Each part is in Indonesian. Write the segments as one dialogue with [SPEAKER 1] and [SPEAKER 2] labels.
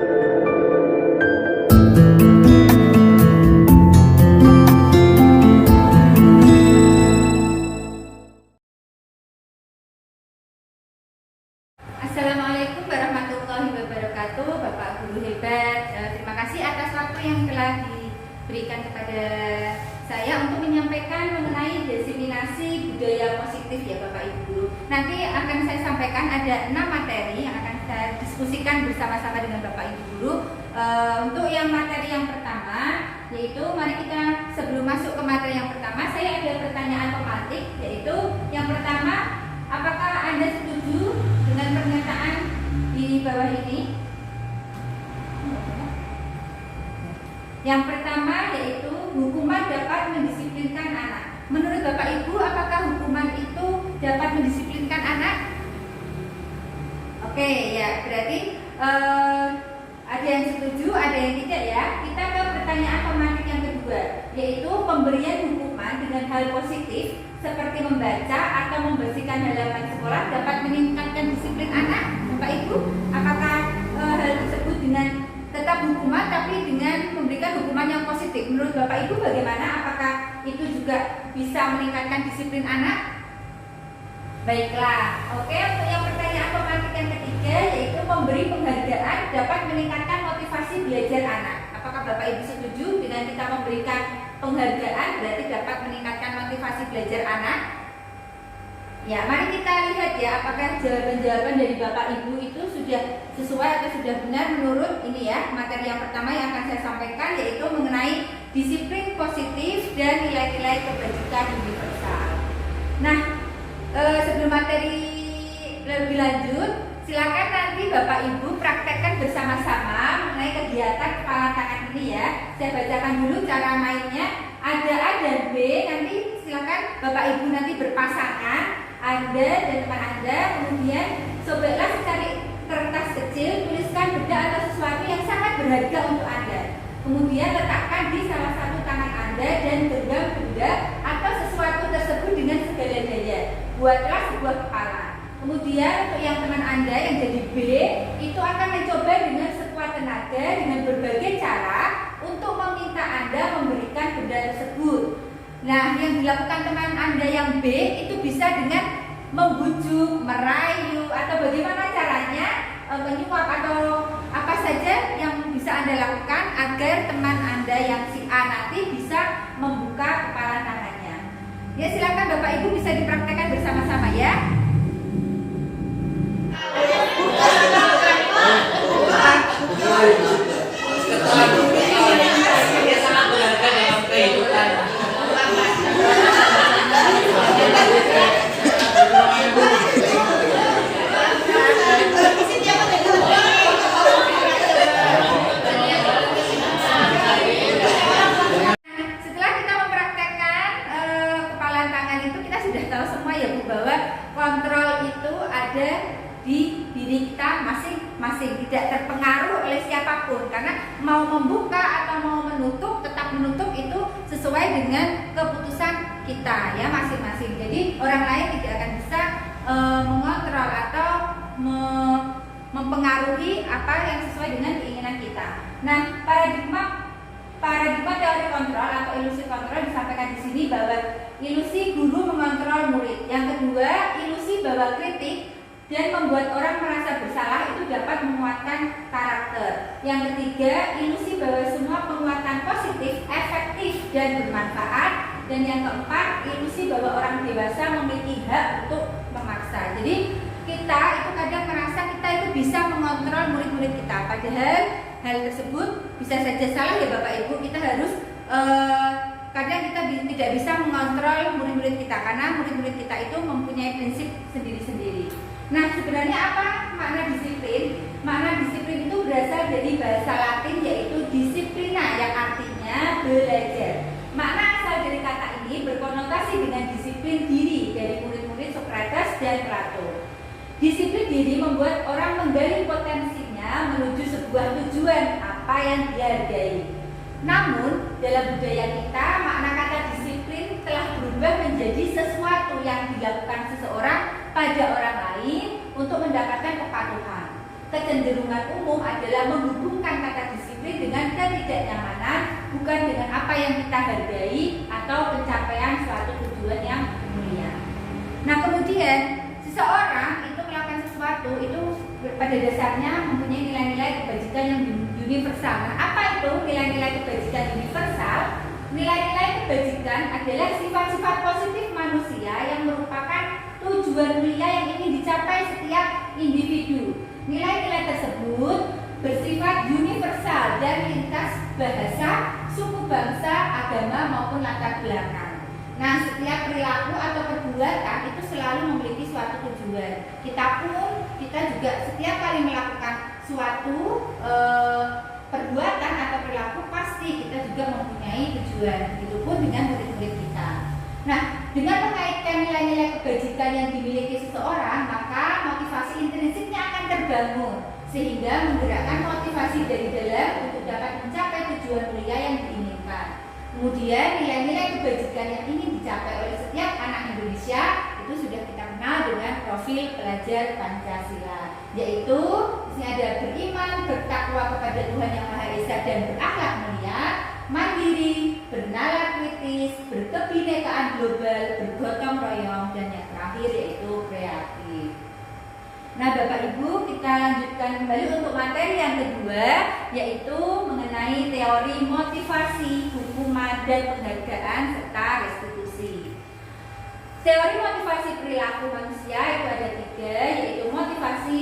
[SPEAKER 1] Assalamualaikum warahmatullahi wabarakatuh, Bapak Guru hebat. Terima kasih atas waktu yang telah diberikan kepada saya untuk menyampaikan mengenai diseminasi budaya positif ya Bapak Ibu Guru. Nanti akan saya sampaikan ada 6 materi yang akan saya diskusikan bersama-sama dengan Bapak Ibu Guru. Untuk yang materi yang pertama, yaitu mari kita sebelum masuk ke materi yang pertama, saya ada pertanyaan pematik, yaitu yang pertama, apakah Anda setuju dengan pernyataan di bawah ini? Yang pertama yaitu hukuman dapat mendisiplinkan anak. Menurut Bapak Ibu, apakah hukuman itu dapat mendisiplinkan anak? Oke, ya berarti ada yang setuju, ada yang tidak ya. Kita ke pertanyaan pematik yang kedua, yaitu pemberian hukuman dengan hal positif seperti membaca atau membersihkan halaman sekolah dapat meningkatkan disiplin anak. Bapak Ibu, apakah hal tersebut dengan tetap hukuman tapi dengan memberikan hukuman yang positif? Menurut Bapak Ibu bagaimana? Apakah itu juga bisa meningkatkan disiplin anak? Baiklah, oke, untuk yang pertanyaan pematik yang ketiga, yaitu memberi penghargaan dapat meningkatkan motivasi belajar anak. Apakah Bapak Ibu setuju dengan kita memberikan penghargaan berarti dapat meningkatkan motivasi belajar anak? Ya, mari kita lihat ya apakah jawaban-jawaban dari Bapak Ibu itu sudah sesuai atau sudah benar menurut ini ya. Materi yang pertama yang akan saya sampaikan yaitu mengenai disiplin positif dan nilai-nilai kebajikan universal. Nah, sebelum materi lebih lanjut, silakan nanti Bapak Ibu praktekkan bersama-sama mengenai kegiatan kepala tangan ini ya. Saya bacakan dulu cara mainnya. Ada A dan B, nanti silakan Bapak Ibu nanti berpasangan, Anda dan teman Anda, kemudian sobeklah secari kertas kecil, tuliskan benda atau sesuatu yang sangat berharga untuk Anda. Kemudian letakkan di salah satu tangan Anda dan genggam benda atau sesuatu tersebut dengan segala daya. Buatlah sebuah kepala. Kemudian untuk yang teman Anda yang jadi B, itu akan mencoba dengan sekuat tenaga dengan berbagai cara untuk meminta Anda memberikan benda tersebut. Nah, yang dilakukan teman Anda yang B itu bisa dengan membujuk, merayu, atau bagaimana caranya menyuap atau apa saja yang bisa Anda lakukan agar teman Anda yang si A nanti bisa membuka kepala tangannya. Ya, silakan Bapak Ibu bisa dipraktekkan bersama-sama ya. Masing-masing, tidak terpengaruh oleh siapapun, karena mau membuka atau mau menutup, tetap menutup itu sesuai dengan keputusan kita ya masing-masing. Jadi orang lain tidak akan bisa mengontrol atau mempengaruhi apa yang sesuai dengan keinginan kita. Nah, paradigma teori kontrol atau ilusi kontrol disampaikan di sini bahwa ilusi guru mengontrol murid. Yang kedua, ilusi bahwa kritik dan membuat orang merasa bersalah itu dapat menguatkan karakter. Yang ketiga, ilusi bahwa semua penguatan positif, efektif dan bermanfaat. Dan yang keempat, ilusi bahwa orang dewasa memiliki hak untuk memaksa. Jadi kita itu kadang merasa kita itu bisa mengontrol murid-murid kita, padahal hal tersebut bisa saja salah ya Bapak Ibu. Kita harus kadang kita tidak bisa mengontrol murid-murid kita karena murid-murid kita itu mempunyai prinsip sendiri-sendiri. Nah, sebenarnya apa makna disiplin? Makna disiplin itu berasal dari bahasa Latin yaitu disiplina yang artinya belajar. Makna asal dari kata ini berkonotasi dengan disiplin diri dari murid-murid Sokrates dan Plato. Disiplin diri membuat orang menggali potensinya menuju sebuah tujuan apa yang dia hargai. Namun, dalam budaya kita, makna kata disiplin telah berubah menjadi sesuatu yang dilakukan seseorang pada orang lain untuk mendapatkan kepatuhan. Kecenderungan umum adalah menghubungkan kenyamanan, bukan dengan apa yang kita hargai atau pencapaian suatu tujuan yang mulia. Nah, kemudian seseorang itu melakukan sesuatu itu pada dasarnya mempunyai nilai-nilai kebajikan yang universal. Nah, apa itu nilai-nilai kebajikan universal? Nilai-nilai kebajikan adalah sifat-sifat positif manusia yang merupakan tujuan mulia yang ingin dicapai setiap individu. Nilai-nilai tersebut bersifat universal dan lintas bahasa, suku, bangsa, agama maupun latar belakang. Nah, setiap perilaku atau perbuatan itu selalu memiliki suatu tujuan. Kita juga setiap kali melakukan suatu perbuatan atau perilaku pasti kita juga mempunyai tujuan. Begitupun dengan murid-murid kita. Nah, dengan mengaitkan nilai-nilai kebajikan yang dimiliki seseorang, maka motivasi intrinsiknya akan terbangun sehingga menggerakkan motivasi dari dalam untuk dapat mencapai tujuan mulia yang diinginkan. Kemudian nilai-nilai kebajikan yang ingin dicapai oleh setiap anak Indonesia itu sudah kita kenal dengan profil pelajar Pancasila, yaitu disini ada beriman, bertakwa kepada Tuhan Yang Maha Esa dan berakhlak mulia, mandiri, bernalar kritis, berkebinekaan global, bergotong royong, dan yang terakhir yaitu kreatif. Nah, Bapak Ibu, kita lanjutkan kembali untuk materi yang kedua, yaitu mengenai teori motivasi, hukuman, dan penghargaan serta restitusi. Teori motivasi perilaku manusia itu ada 3, yaitu motivasi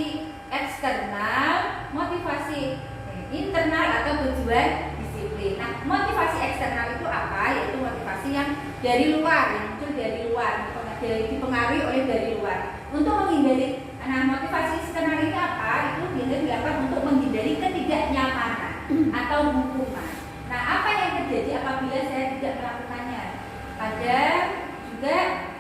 [SPEAKER 1] eksternal, motivasi internal atau tujuan disiplin. Nah, motivasi eksternal itu apa? Yaitu motivasi yang dari luar, yang muncul dari luar, dipengaruhi oleh dari luar. Untuk menghindari, nah motivasi eksternal itu apa? Itu biasanya dilakukan untuk menghindari ketidaknyamanan atau hukuman. Nah, apa yang terjadi apabila saya tidak melakukannya? Ada juga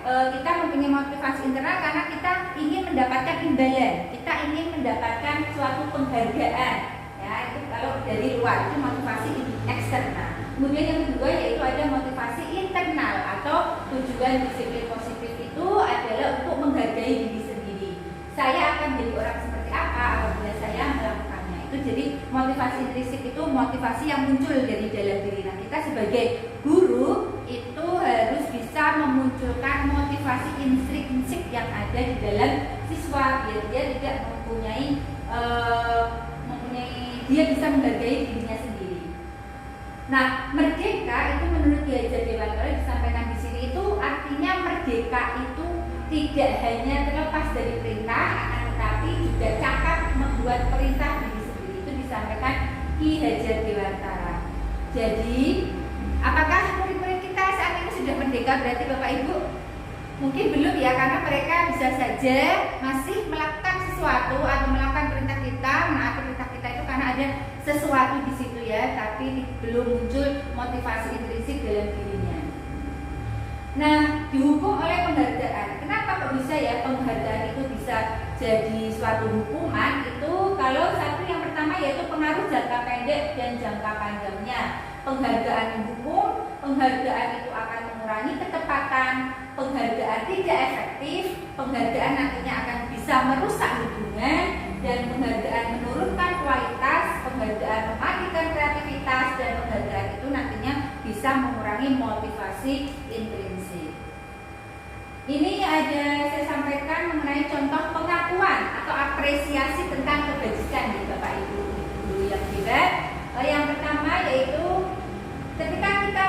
[SPEAKER 1] kita mempunyai motivasi internal karena kita ingin mendapatkan imbalan, kita ingin mendapatkan suatu penghargaan. Ya, itu kalau dari luar itu motivasi eksternal. Kemudian yang kedua yaitu ada motivasi internal atau tujuan disiplin positif itu adalah untuk menghargai diri sendiri. Saya akan jadi orang seperti apa apabila saya melakukannya. Itu jadi motivasi intrinsik itu motivasi yang muncul dari dalam diri. Nah, kita sebagai guru itu harus bisa memunculkan motivasi intrinsik yang ada di dalam siswa biar dia tidak mempunyai dia bisa menghargai dirinya sendiri. Nah, merdeka itu menurut Ki Hajar Dewantara disampaikan di sini itu artinya merdeka itu tidak hanya terlepas dari perintah, akan tetapi juga cakap membuat perintah diri sendiri. Itu disampaikan Ki Hajar Dewantara. Jadi, apakah murid-murid kita saat ini sudah merdeka? Berarti Bapak Ibu mungkin belum ya, karena mereka bisa saja masih melakukan sesuatu atau melakukan perintah kita, menaati perintah kita itu karena ada sesuatu di situ ya, tapi belum muncul motivasi intrinsik dalam dirinya. Nah, dihukum oleh penghargaan. Kenapa kok bisa ya penghargaan itu bisa jadi suatu hukuman? Itu kalau satu yang pertama yaitu pengaruh jangka pendek dan jangka panjangnya. Penghargaan menghukum, penghargaan itu akan mengurangi ketepatan, penghargaan tidak efektif, penghargaan nantinya akan bisa merusak hubungan, dan penghargaan menurunkan kualitas, penghargaan mematikan kreativitas, dan penghargaan itu nantinya bisa mengurangi motivasi intrinsik. Ini ada saya sampaikan mengenai contoh pengakuan atau apresiasi tentang kebajikan di Bapak Ibu yang hebat. Yang pertama yaitu ketika kita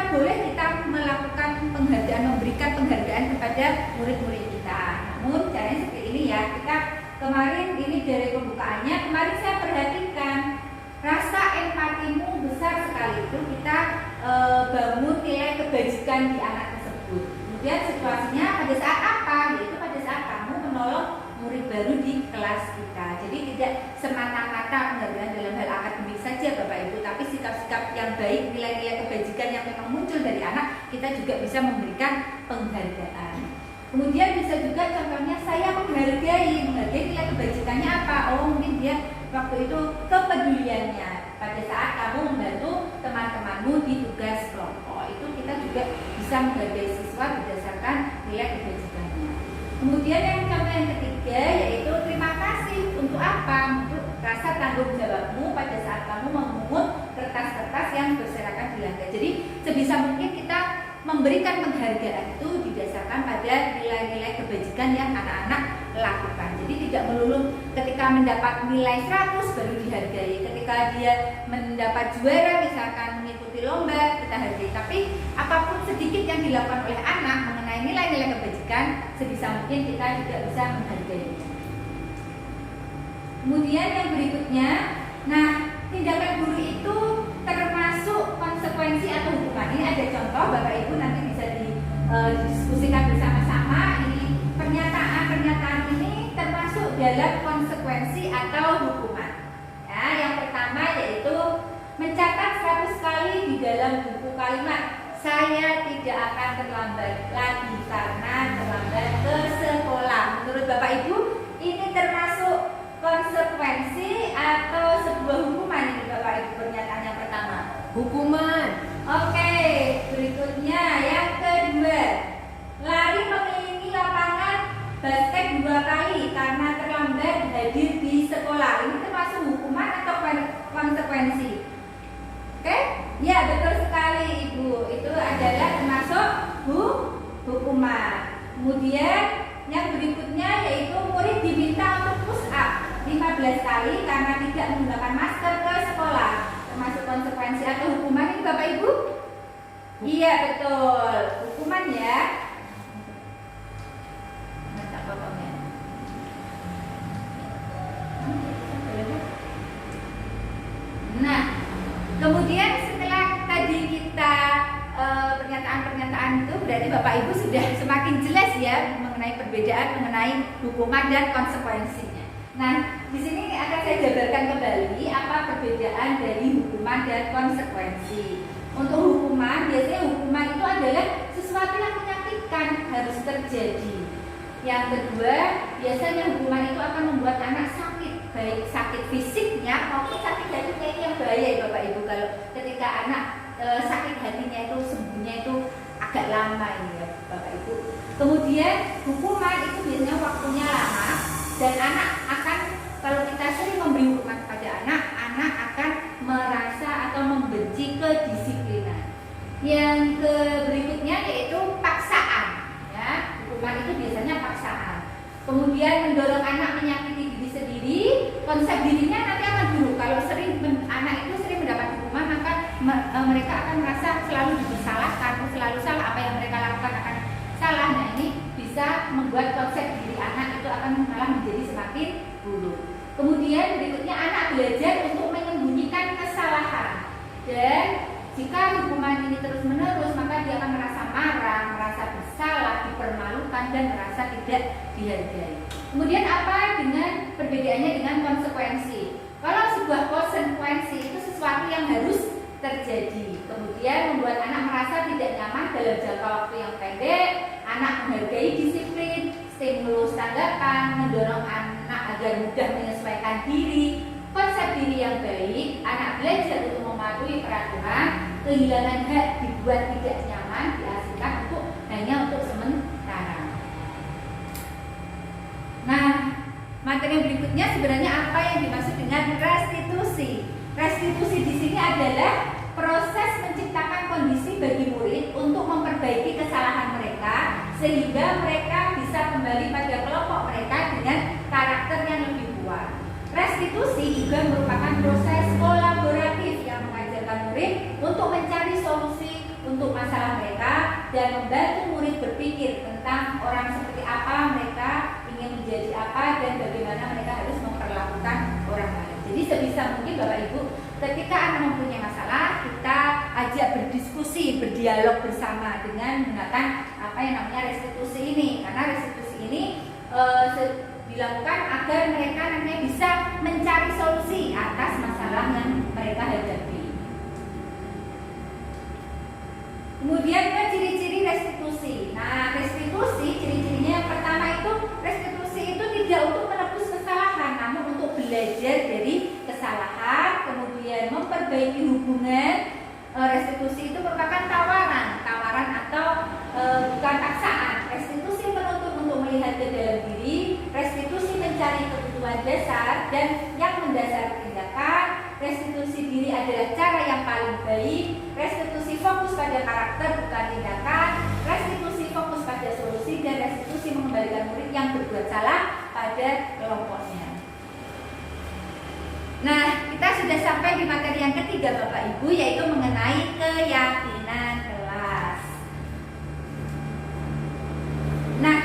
[SPEAKER 1] melakukan penghargaan, memberikan penghargaan kepada murid-murid kita. Namun caranya seperti ini ya. Kita kemarin ini dari pembukaannya, kemarin saya perhatikan rasa empatimu besar sekali itu kita bangun nilai kebajikan di anak tersebut. Kemudian situasinya pada saat apa? Yaitu pada saat kamu menolong murid baru di kelas kita. Jadi tidak semata-mata penghargaan dalam hal akademik saja Bapak Ibu, tapi sikap-sikap yang baik, nilai-nilai kebajikan yang memang muncul dari anak, kita juga bisa memberikan penghargaan. Kemudian bisa juga contohnya saya menghargai nilai kebajikannya apa? Oh, mungkin dia waktu itu kepeduliannya pada saat kamu membantu teman-temanmu di tugas kelompok. Itu kita juga bisa menghargai siswa berdasarkan nilai kebajikannya. Kemudian yang contoh yang ketiga yaitu terima kasih untuk apa? Untuk rasa tanggung jawabmu pada saat kamu memungut kertas-kertas yang berserakan sebisa mungkin kita memberikan penghargaan itu didasarkan pada nilai-nilai kebajikan yang anak-anak lakukan. Jadi tidak melulu ketika mendapat nilai 100 baru dihargai, ketika dia mendapat juara misalkan mengikuti lomba kita hargai, tapi apapun sedikit yang dilakukan oleh anak mengenai nilai-nilai kebajikan sebisa mungkin kita juga bisa menghargai. Kemudian yang berikutnya, nah tindakan guru itu termasuk konsekuensi atau hukuman. Ini ada contoh, Bapak Ibu nanti bisa didiskusikan bersama-sama. Ini pernyataan ini termasuk dalam konsekuensi atau hukuman. Ya, yang pertama yaitu mencatat 100 kali di dalam buku kalimat saya tidak akan terlambat lagi karena terlambat ke sekolah. Menurut Bapak Ibu, ini termasuk konsekuensi atau sebuah hukuman ini Bapak Ibu? Pernyataan yang pertama
[SPEAKER 2] Hukuman.
[SPEAKER 1] Oke, berikutnya yang kedua, lari mengelilingi lapangan basket 2 kali karena terlambat hadir di sekolah. Ini termasuk hukuman atau konsekuensi? Oke, ya betul sekali Ibu, itu adalah termasuk hukuman. Kemudian yang berikutnya yaitu murid diminta untuk push up 15 kali karena tidak menggunakan masker ke sekolah. Termasuk konsekuensi atau hukuman ini Bapak Ibu? Iya betul, hukuman ya. Nah, kemudian setelah tadi kita pernyataan-pernyataan itu berarti Bapak Ibu sudah semakin jelas ya mengenai perbedaan mengenai hukuman dan konsekuensinya. Nah, di sini akan saya jabarkan kembali apa perbedaan dari hukuman dan konsekuensi. Untuk hukuman, biasanya hukuman itu adalah sesuatu yang menyakitkan harus terjadi. Yang kedua, biasanya hukuman itu akan membuat anak sakit, baik sakit fisiknya maupun sakit hatinya. Ini yang bahaya ya Bapak Ibu, kalau ketika anak sakit hatinya itu sembuhnya itu agak lama ini ya Bapak Ibu. Kemudian hukuman itu biasanya waktunya lama dan anak akan, kalau kita sering memberi hukuman kepada anak, anak akan merasa atau membenci kedisiplinan. Yang berikutnya yaitu paksaan. Ya, hukuman itu biasanya paksaan. Kemudian mendorong anak menyakiti diri sendiri, konsep dirinya nanti akan buruk. Kalau anak itu sering mendapat hukuman, maka mereka akan merasa selalu disalahkan, selalu salah, apa yang mereka lakukan akan salah. Nah, ini bisa membuat konsep diri anak itu akan malah menjadi semakin buruk. Kemudian berikutnya anak belajar untuk menyembunyikan kesalahan. Dan jika hukuman ini terus menerus, maka dia akan merasa marah, merasa bersalah, dipermalukan dan merasa tidak dihargai. Kemudian apa dengan perbedaannya dengan konsekuensi? Kalau sebuah konsekuensi itu sesuatu yang harus terjadi, kemudian membuat anak merasa tidak nyaman dalam jangka waktu yang pendek, anak menghargai disiplin, stimulus tanggapan, mendorong anak agar mudah menyesuaikan diri, konsep diri yang baik, anak belajar untuk mematuhi peraturan, kehilangan hak dibuat tidak nyaman, diasingkan hanya untuk sementara. Nah, materi berikutnya sebenarnya apa yang dimaksud dengan restitusi? Restitusi di sini adalah proses menciptakan kondisi bagi murid untuk memperbaiki kesalahan mereka sehingga mereka bisa kembali pada kelompok mereka dengan karakter yang lebih kuat. Restitusi juga merupakan proses kolaboratif yang mengajarkan murid untuk mencari solusi untuk masalah mereka dan membantu murid berpikir tentang orang seperti apa mereka, ingin menjadi apa, dan bagaimana mereka harus memperlakukan orang lain. Jadi sebisa mungkin Bapak Ibu, ketika anak mempunyai masalah, kita ajak berdiskusi, berdialog bersama dengan menggunakan apa yang namanya restitusi ini. Karena restitusi ini dilakukan agar mereka nanti bisa mencari solusi atas masalah yang mereka hadapi. Kemudian ciri-ciri restitusi. Nah, restitusi ciri-cirinya yang pertama itu restitusi itu tidak untuk menebus kesalahan, namun untuk belajar dari kesalahan, kemudian memperbaiki hubungan. Restitusi itu merupakan tawaran atau bukan paksaan. Restitusi menuntut untuk melihat ke dalam diri, restitusi mencari kebutuhan dasar dan yang mendasari tindakan. Restitusi diri adalah cara yang paling baik. Restitusi fokus pada karakter bukan tindakan, restitusi fokus pada solusi, dan restitusi mengembalikan murid yang berbuat salah pada kelompoknya. Nah, kita sudah sampai di materi yang ketiga Bapak Ibu, yaitu mengenai keyakinan kelas. Nah,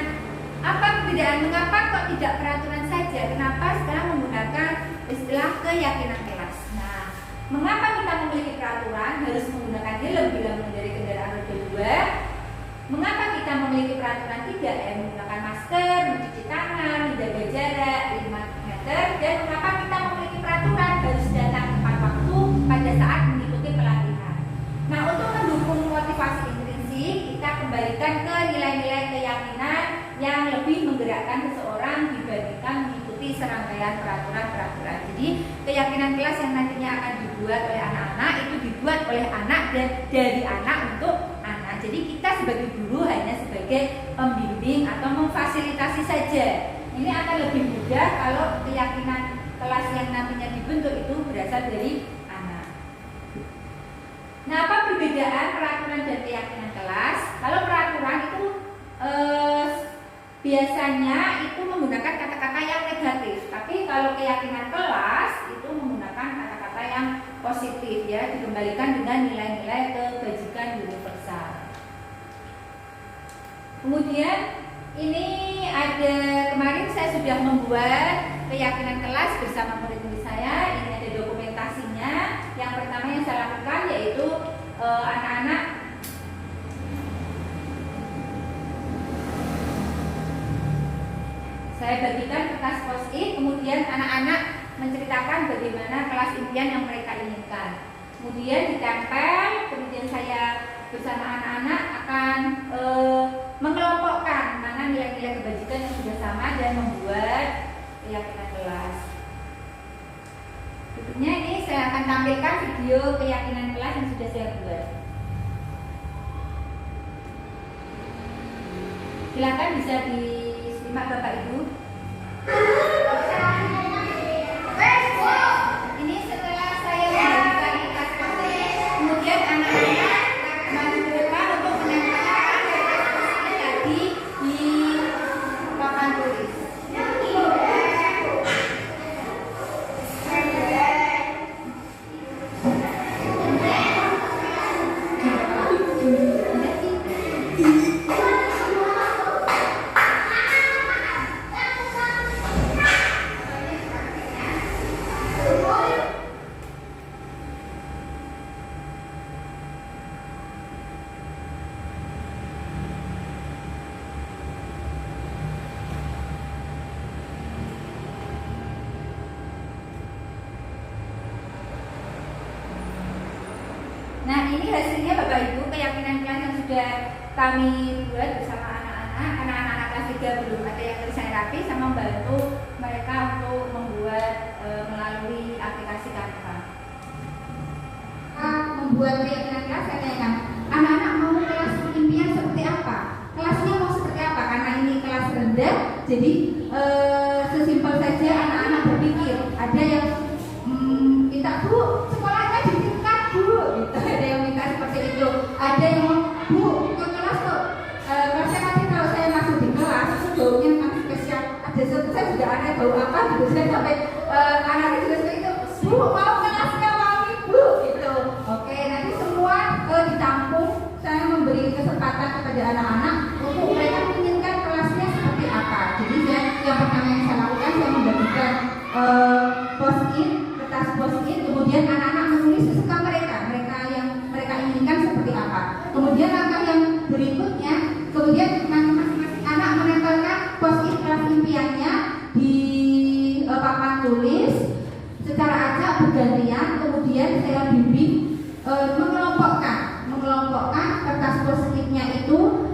[SPEAKER 1] apa perbedaan? Mengapa kok tidak peraturan saja? Kenapa sekarang menggunakan istilah keyakinan kelas? Nah, mengapa kita memiliki peraturan harus menggunakan helm bila mengendarai kendaraan roda 2? Mengapa kita memiliki peraturan 3M menggunakan masker, mencuci tangan, menjaga jarak 5 meter? Dan mengapa kita memiliki peraturan harus datang tepat waktu pada saat mengikuti pelatihan? Nah, untuk mendukung motivasi intrinsik, kita kembalikan ke nilai-nilai keyakinan yang lebih menggerakkan seseorang dibandingkan mengikuti serangkaian peraturan-peraturan. Jadi keyakinan kelas yang nantinya akan dibuat oleh anak-anak itu dibuat oleh anak dan dari anak untuk anak. Jadi kita sebagai guru hanya sebagai pembimbing atau memfasilitasi saja. Ini akan lebih mudah kalau keyakinan kelas yang nantinya dibentuk itu berasal dari anak. Nah, apa perbedaan peraturan dan keyakinan kelas? Kalau peraturan itu biasanya itu menggunakan kata-kata yang negatif, tapi kalau keyakinan kelas itu menggunakan kata-kata yang positif, ya, dikembalikan dengan nilai-nilai kebajikan universal. Kemudian ini ada, kemarin saya sudah membuat keyakinan kelas bersama murid-murid saya. Ini ada dokumentasinya. Yang pertama yang saya lakukan yaitu anak-anak saya bagikan kertas post-it, kemudian anak-anak menceritakan bagaimana kelas impian yang mereka inginkan. Kemudian ditempel, kemudian saya bersama anak-anak akan mengelompokkan mana nilai-nilai kebajikan yang sudah sama dan membuat keyakinan kelas. Berikutnya ini saya akan tampilkan video keyakinan kelas yang sudah saya buat. Silakan bisa disimak Bapak Ibu. Ini setelah saya membagikan kertas post-it, kemudian anak-anak maju ke depan untuk menempelkan kertas post-it tadi di papan tulis. Nah, ini hasilnya Bapak Ibu, keyakinan kelas yang sudah kami buat bersama anak-anak. Anak-anak kelas 3 belum ada yang tulisannya rapi, sama membantu mereka untuk membuat melalui aplikasi Canva. Membuat keyakinan kelas, saya tanyakan, anak-anak mau kelas impian seperti apa? Kelasnya mau seperti apa? Karena ini kelas rendah, jadi sesimpel saja anak-anak berpikir. Ada yang minta, Bu, sekolahnya di tingkat, Bu, gitu. Ada yang minta seperti itu. Ada yang mau, Bu, ke kelas tuh kelasnya nanti kalau saya masuk di kelas itu baunya nanti spesial. Ada satu saya juga aneh, bau apa gitu. Saya sampai anak-anak juga seperti itu, Bu, mau kelasnya wangi, Bu, gitu. Oke, nanti semua ditampung. Saya memberi kesempatan kepada anak-anak untuk mereka menginginkan kelasnya seperti apa. Jadi yang pertama yang saya lakukan, saya membagikan post-it, kertas post-it, kemudian anak-anak menulis sesuka mereka yang mereka inginkan seperti apa. Kemudian langkah yang berikutnya, kemudian masing-masing anak menempelkan post-it kelas impiannya di papan tulis secara acak bergantian. Kemudian saya bimbing mengelompokkan kertas post-itnya itu,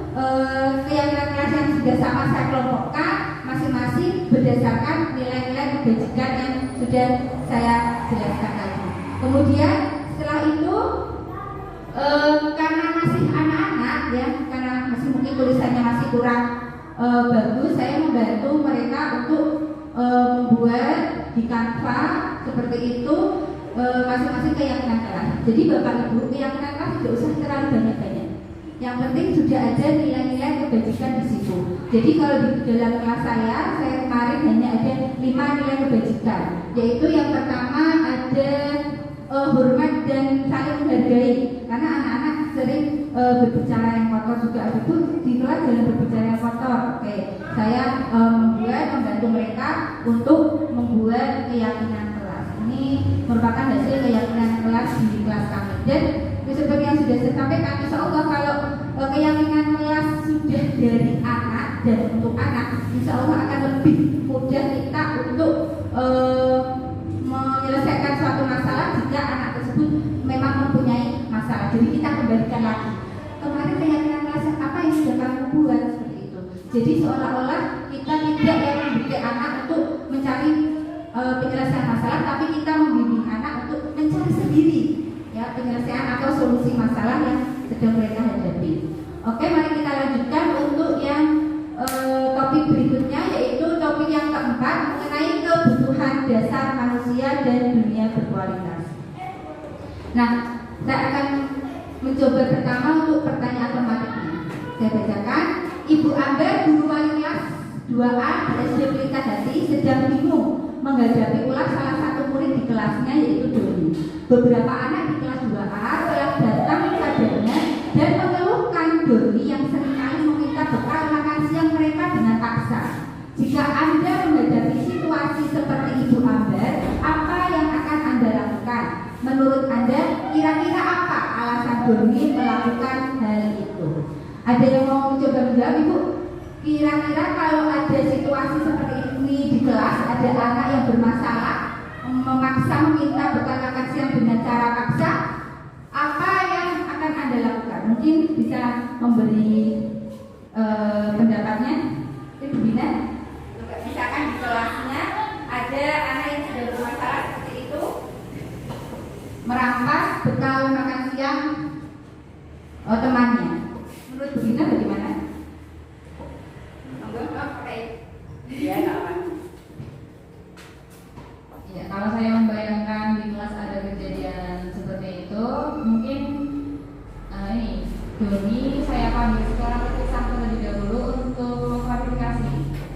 [SPEAKER 1] keyakinan kelas yang sudah sama saya kelompokkan masing-masing berdasarkan nilai-nilai kebajikan yang sudah saya jelaskan tadi. Kemudian setelah itu karena masih anak-anak, ya, karena masih mungkin tulisannya masih kurang bagus, saya membantu mereka untuk membuat di Canva seperti itu masing-masing keyakinan kelas. Jadi Bapak Ibu, keyakinan kelas tidak usah terlalu banyak-banyak. Yang penting sudah ada nilai-nilai kebajikan di situ. Jadi kalau di dalam kelas saya kemarin hanya ada 5 nilai kebajikan, yaitu yang pertama ada hormat dan saling menghargai. Karena anak-anak sering berbicara yang kotor juga, ada tuh di kelas jangan berbicara yang kotor. Oke, saya membantu mereka untuk membuat keyakinan kelas. Ini merupakan hasil keyakinan kelas di kelas kami. Dan seperti yang sudah saya sampaikan, insya Allah kalau keyakinan kelas sudah dari anak dan untuk anak, insya Allah akan lebih mudah kita untuk menyelesaikan suatu masalah jika anak tersebut memang mempunyai masalah. Jadi kita kembalikan lagi kemarin keyakinan kelas apa yang sudah kamu buat, seperti itu. Jadi seolah-olah kita tidak yang mendidik anak untuk mencari penyelesaian masalah, tapi kita membimbing anak untuk mencari sendiri ya penyelesaian atau solusi masalah yang sedang mereka hadapi. Oke, mari kita lanjutkan untuk yang topik berikutnya, yaitu topik yang keempat mengenai kebutuhan dasar manusia dan dunia berkualitas. Nah, saya akan mencoba pertama untuk pertanyaan tematiknya. Saya bacakan. Ibu Amber, guru wali kelas 2A di SD Pelita Hati, sedang bingung menghadapi ulah salah satu murid di kelasnya, yaitu Doni. Beberapa anak di kelas 2A telah datang padanya dan mengeluhkan Doni yang seringkali meminta bekal makan siang mereka dengan paksa. Jika Anda menghadapi situasi seperti Ibu Amber, apa yang akan Anda lakukan? Menurut Anda, kira-kira apa alasan Doni melakukan hal itu? Ada yang mau mencoba menjawab, Ibu? Kira-kira kalau ada situasi seperti ini di kelas, ada anak yang bermasalah, memaksa meminta bekal makan siang dengan cara paksa, apa yang akan Anda lakukan? Mungkin bisa memberi pendapatnya, Ibu Bina. Misalkan di kelasnya ada anak yang sudah bermasalah seperti itu, merampas bekal makan siang temannya. Menurut Bu Bina bagaimana?
[SPEAKER 2] Ya, kalau saya membayangkan di kelas ada kejadian seperti itu, mungkin ini Doni saya panggil secara terpisah terlebih dahulu untuk klarifikasi.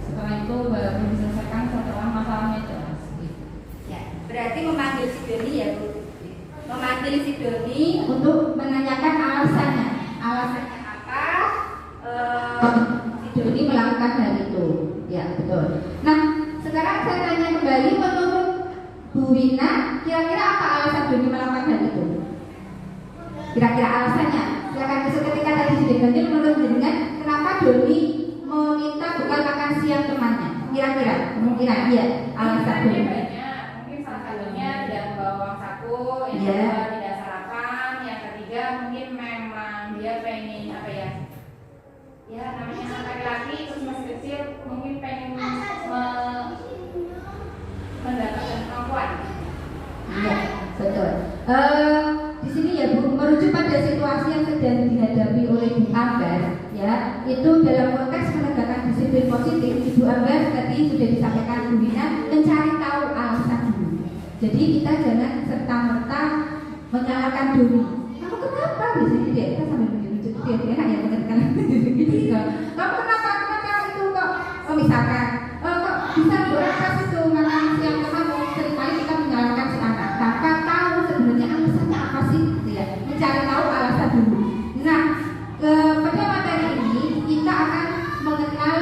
[SPEAKER 2] Setelah itu baru diselesaikan setelah masalahnya jelas.
[SPEAKER 1] Ya, berarti memanggil si Doni ya, Bu. Memanggil si Doni untuk menanyakan alasannya. Alasannya apa? Si Doni melakukan hal itu. Ya, betul. Nah, sekarang saya tanya kembali, menurut Bu Wina, kira-kira apa alasan Doni melakukan hal itu? Kira-kira alasannya? Silakan ketika tadi sudah ganjil, menurut jenengan kenapa Doni meminta bekal makan siang temannya? Kira-kira kemungkinan iya alasan Doni.
[SPEAKER 2] Mungkin salah satunya tidak membawa uang saku, yang
[SPEAKER 1] Iya.
[SPEAKER 2] kedua tidak sarapan, yang ketiga mungkin memang dia pengen apa ya? Ya namanya anak laki-laki terus masih kecil, mungkin pengen mendapatkan kemampuan.
[SPEAKER 1] Iya, betul. Di sini ya Bu, merujuk pada situasi yang sedang dihadapi oleh Bu Amber, ya, itu dalam konteks menegakkan disiplin positif. Ibu Amber tadi sudah disampaikan Bu Wina, mencari tahu alasan dulu. Jadi kita jangan serta-merta menyalahkan Doni. Kamu kenapa di sini dia? Kita sambil menunjuk dia, enak ya mengenai gitu. Kamu kenapa itu kok? Oh, misalkan, kok bisa berapa itu makan siang temanmu? Seringkali kita menyalahkan si anak tanpa tahu sebenarnya alasannya apa sih, gitu ya. Mencari tahu alasan dulu. Nah, pada materi ini kita akan mengenal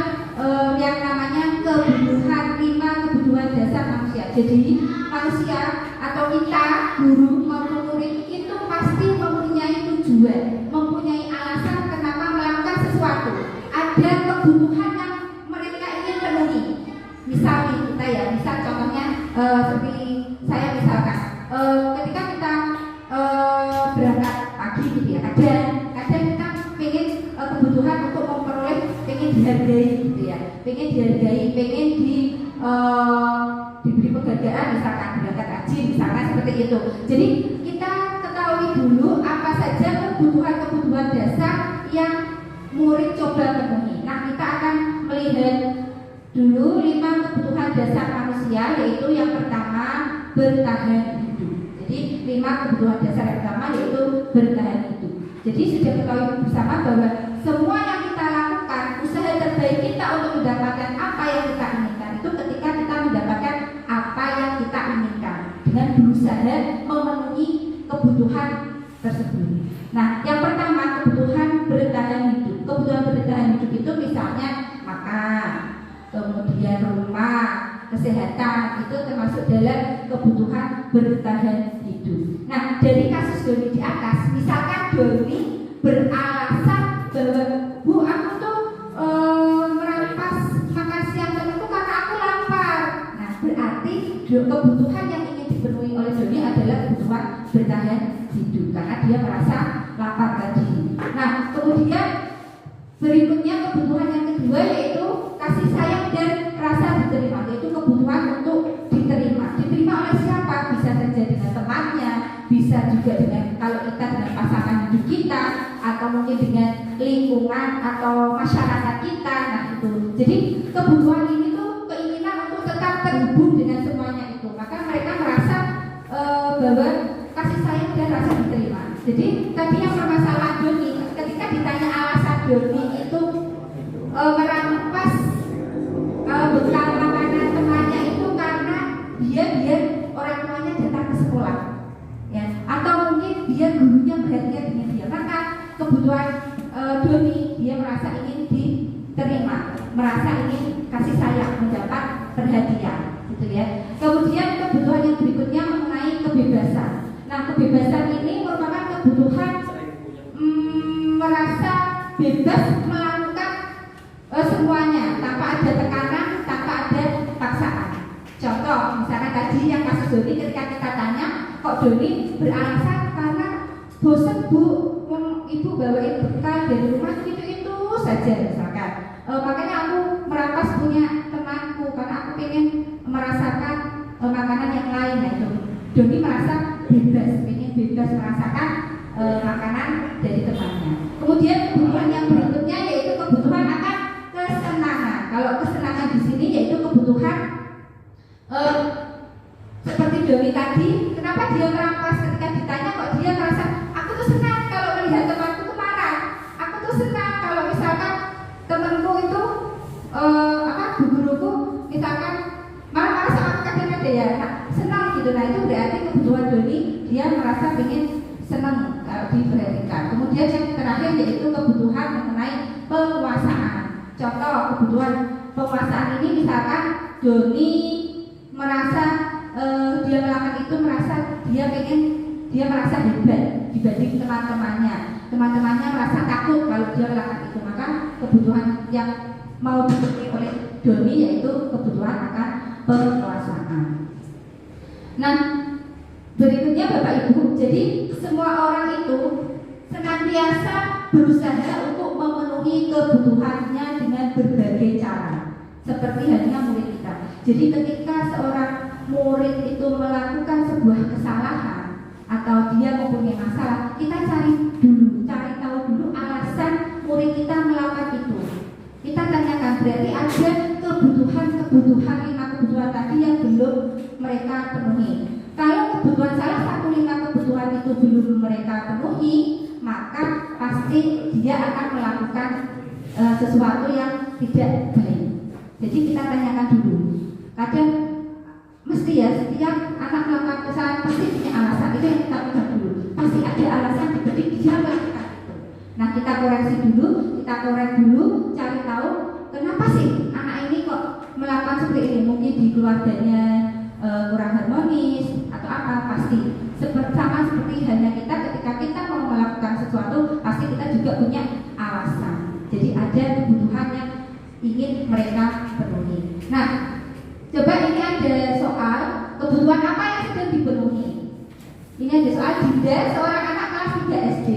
[SPEAKER 1] yang namanya kebutuhan 5 kebutuhan dasar manusia. Jadi manusia atau kita, guru maupun murid itu pasti mempunyai tujuan, mempunyai alasan kenapa melakukan sesuatu. Ada kebutuhan yang mereka ingin penuhi. Misal kita ya, misal contohnya seperti saya misalkan, ketika kita berangkat pagi gitu ya, kadang kita pengen kebutuhan untuk memperoleh, pengen dihargai gitu ya, pengen dihargai, pengen diberi penghargaan, misalkan berangkat haji misalkan seperti itu. Jadi kita ketahui dulu apa saja kebutuhan-kebutuhan dasar yang murid coba penuhi. Nah, kita akan melihat dulu 5 kebutuhan dasar manusia, yaitu yang pertama bertahan hidup. Jadi Jadi 5 kebutuhan dasar yang pertama yaitu bertahan hidup. Jadi sudah ketahui bersama bahwa semua yang kita lakukan, usaha terbaik kita untuk mendapatkan apa yang kita inginkan itu ketika kita mendapatkan apa yang kita inginkan dengan berusaha memenuhi kebutuhan tersebut. Nah, yang pertama kebutuhan bertahan hidup. Kebutuhan bertahan hidup itu misalnya makan, kemudian rumah, kesehatan, itu termasuk dalam kebutuhan bertahan hidup. Nah, dari kasus Doni di atas, misalkan Doni beralasan bahwa Bu, aku tuh merampas makan siang temanku karena aku lapar. Nah, berarti kebutuhan yang ingin dipenuhi oleh Doni adalah kebutuhan bertahan hidup karena dia merasa lapar tadi. Nah, kemudian berikutnya kebutuhan yang kedua yaitu kasih sayang dan rasa diterima, yaitu kebutuhan untuk diterima. Diterima oleh siapa? Bisa saja dengan temannya, bisa juga dengan kalau kita dengan pasangan hidup kita, atau mungkin dengan lingkungan atau masyarakat kita. Nah itu. Jadi kebutuhan ini tuh keinginan untuk tetap terhubung dengan semuanya itu. Maka mereka merasa bahwa kasih sayang dan rasa diterima. Jadi tadi yang permasalahan Doni, ketika ditanya alasan Doni itu merampas bekal makanan temannya itu karena dia biar orang tuanya datang ke sekolah, ya, atau mungkin dia gurunya perhatian dengan dia. Maka kebutuhan Doni, dia merasa ingin diterima, merasa ingin kasih sayang, mendapat perhatian, gitu ya. Kemudian kebutuhan yang berikutnya mengenai kebebasan. Nah, kebebasan ini merupakan kebutuhan merasa bebas melakukan semuanya tanpa ada tekanan, tanpa ada paksaan. Contoh, misalnya tadi yang kasus Doni, ketika kita tanya, kok Doni beralasan karena bosan Bu, ibu bawain bekal dari rumah itu saja misalkan. Makanya aku merampas punya temanku karena aku pengen merasakan makanan yang lain. Nah itu Doni merasa bebas, pengen bebas merasakan makanan dari temannya. Kemudian kebutuhan yang berikutnya yaitu kebutuhan akan kesenangan. Kalau kesenangan di sini yaitu kebutuhan seperti Doni tadi, kenapa dia merampas ketika ditanya kok dia merasa aku tuh senang kalau melihat temanku tuh marah, aku tuh senang kalau misalkan temanku itu bu guruku misalkan marah-marah sama aku kadang-kadang ya, nah, senang gitu. Nah itu berarti kebutuhan Doni, dia merasa ingin senang kalau diperhatikan. Kemudian yang terakhir yaitu kebutuhan mengenai penguasaan. Contoh kebutuhan penguasaan ini misalkan Doni merasa dia melakukan itu merasa dia merasa hebat dibanding teman-temannya. Teman-temannya merasa takut kalau dia melakukan itu. Maka kebutuhan yang mau dipenuhi oleh Doni yaitu kebutuhan akan penguasaan. Nah, berikutnya Bapak Ibu, jadi semua orang itu senantiasa berusaha untuk memenuhi kebutuhannya dengan berbagai cara. Seperti halnya murid kita. Jadi ketika seorang murid itu melakukan sebuah kesalahan atau dia mempunyai masalah, kita cari tahu dulu alasan murid kita melakukan itu. Kita tanyakan, berarti ada kebutuhan 5 kebutuhan tadi yang belum mereka penuhi. Kalau kebutuhan salah satu 5 kebutuhan itu belum mereka penuhi, maka pasti dia akan melakukan sesuatu yang tidak baik. Jadi kita tanyakan dulu. Kadang mesti ya setiap anak melakukan kesalahan pasti punya alasan. Itu yang kita lihat dulu. Pasti ada alasan dibalik dia melakukan itu. Nah kita koreksi dulu, kita korek dulu, cari tahu kenapa sih anak ini kok melakukan seperti ini. Mungkin di keluarganya kurang harmonis atau apa, pasti sama seperti halnya kita ketika kita mau melakukan sesuatu pasti kita juga punya alasan. Jadi ada kebutuhan yang ingin mereka penuhi. Nah, coba ini ada soal kebutuhan apa yang sedang dipenuhi. Ini ada soal Dinda, seorang anak kelas 3 SD,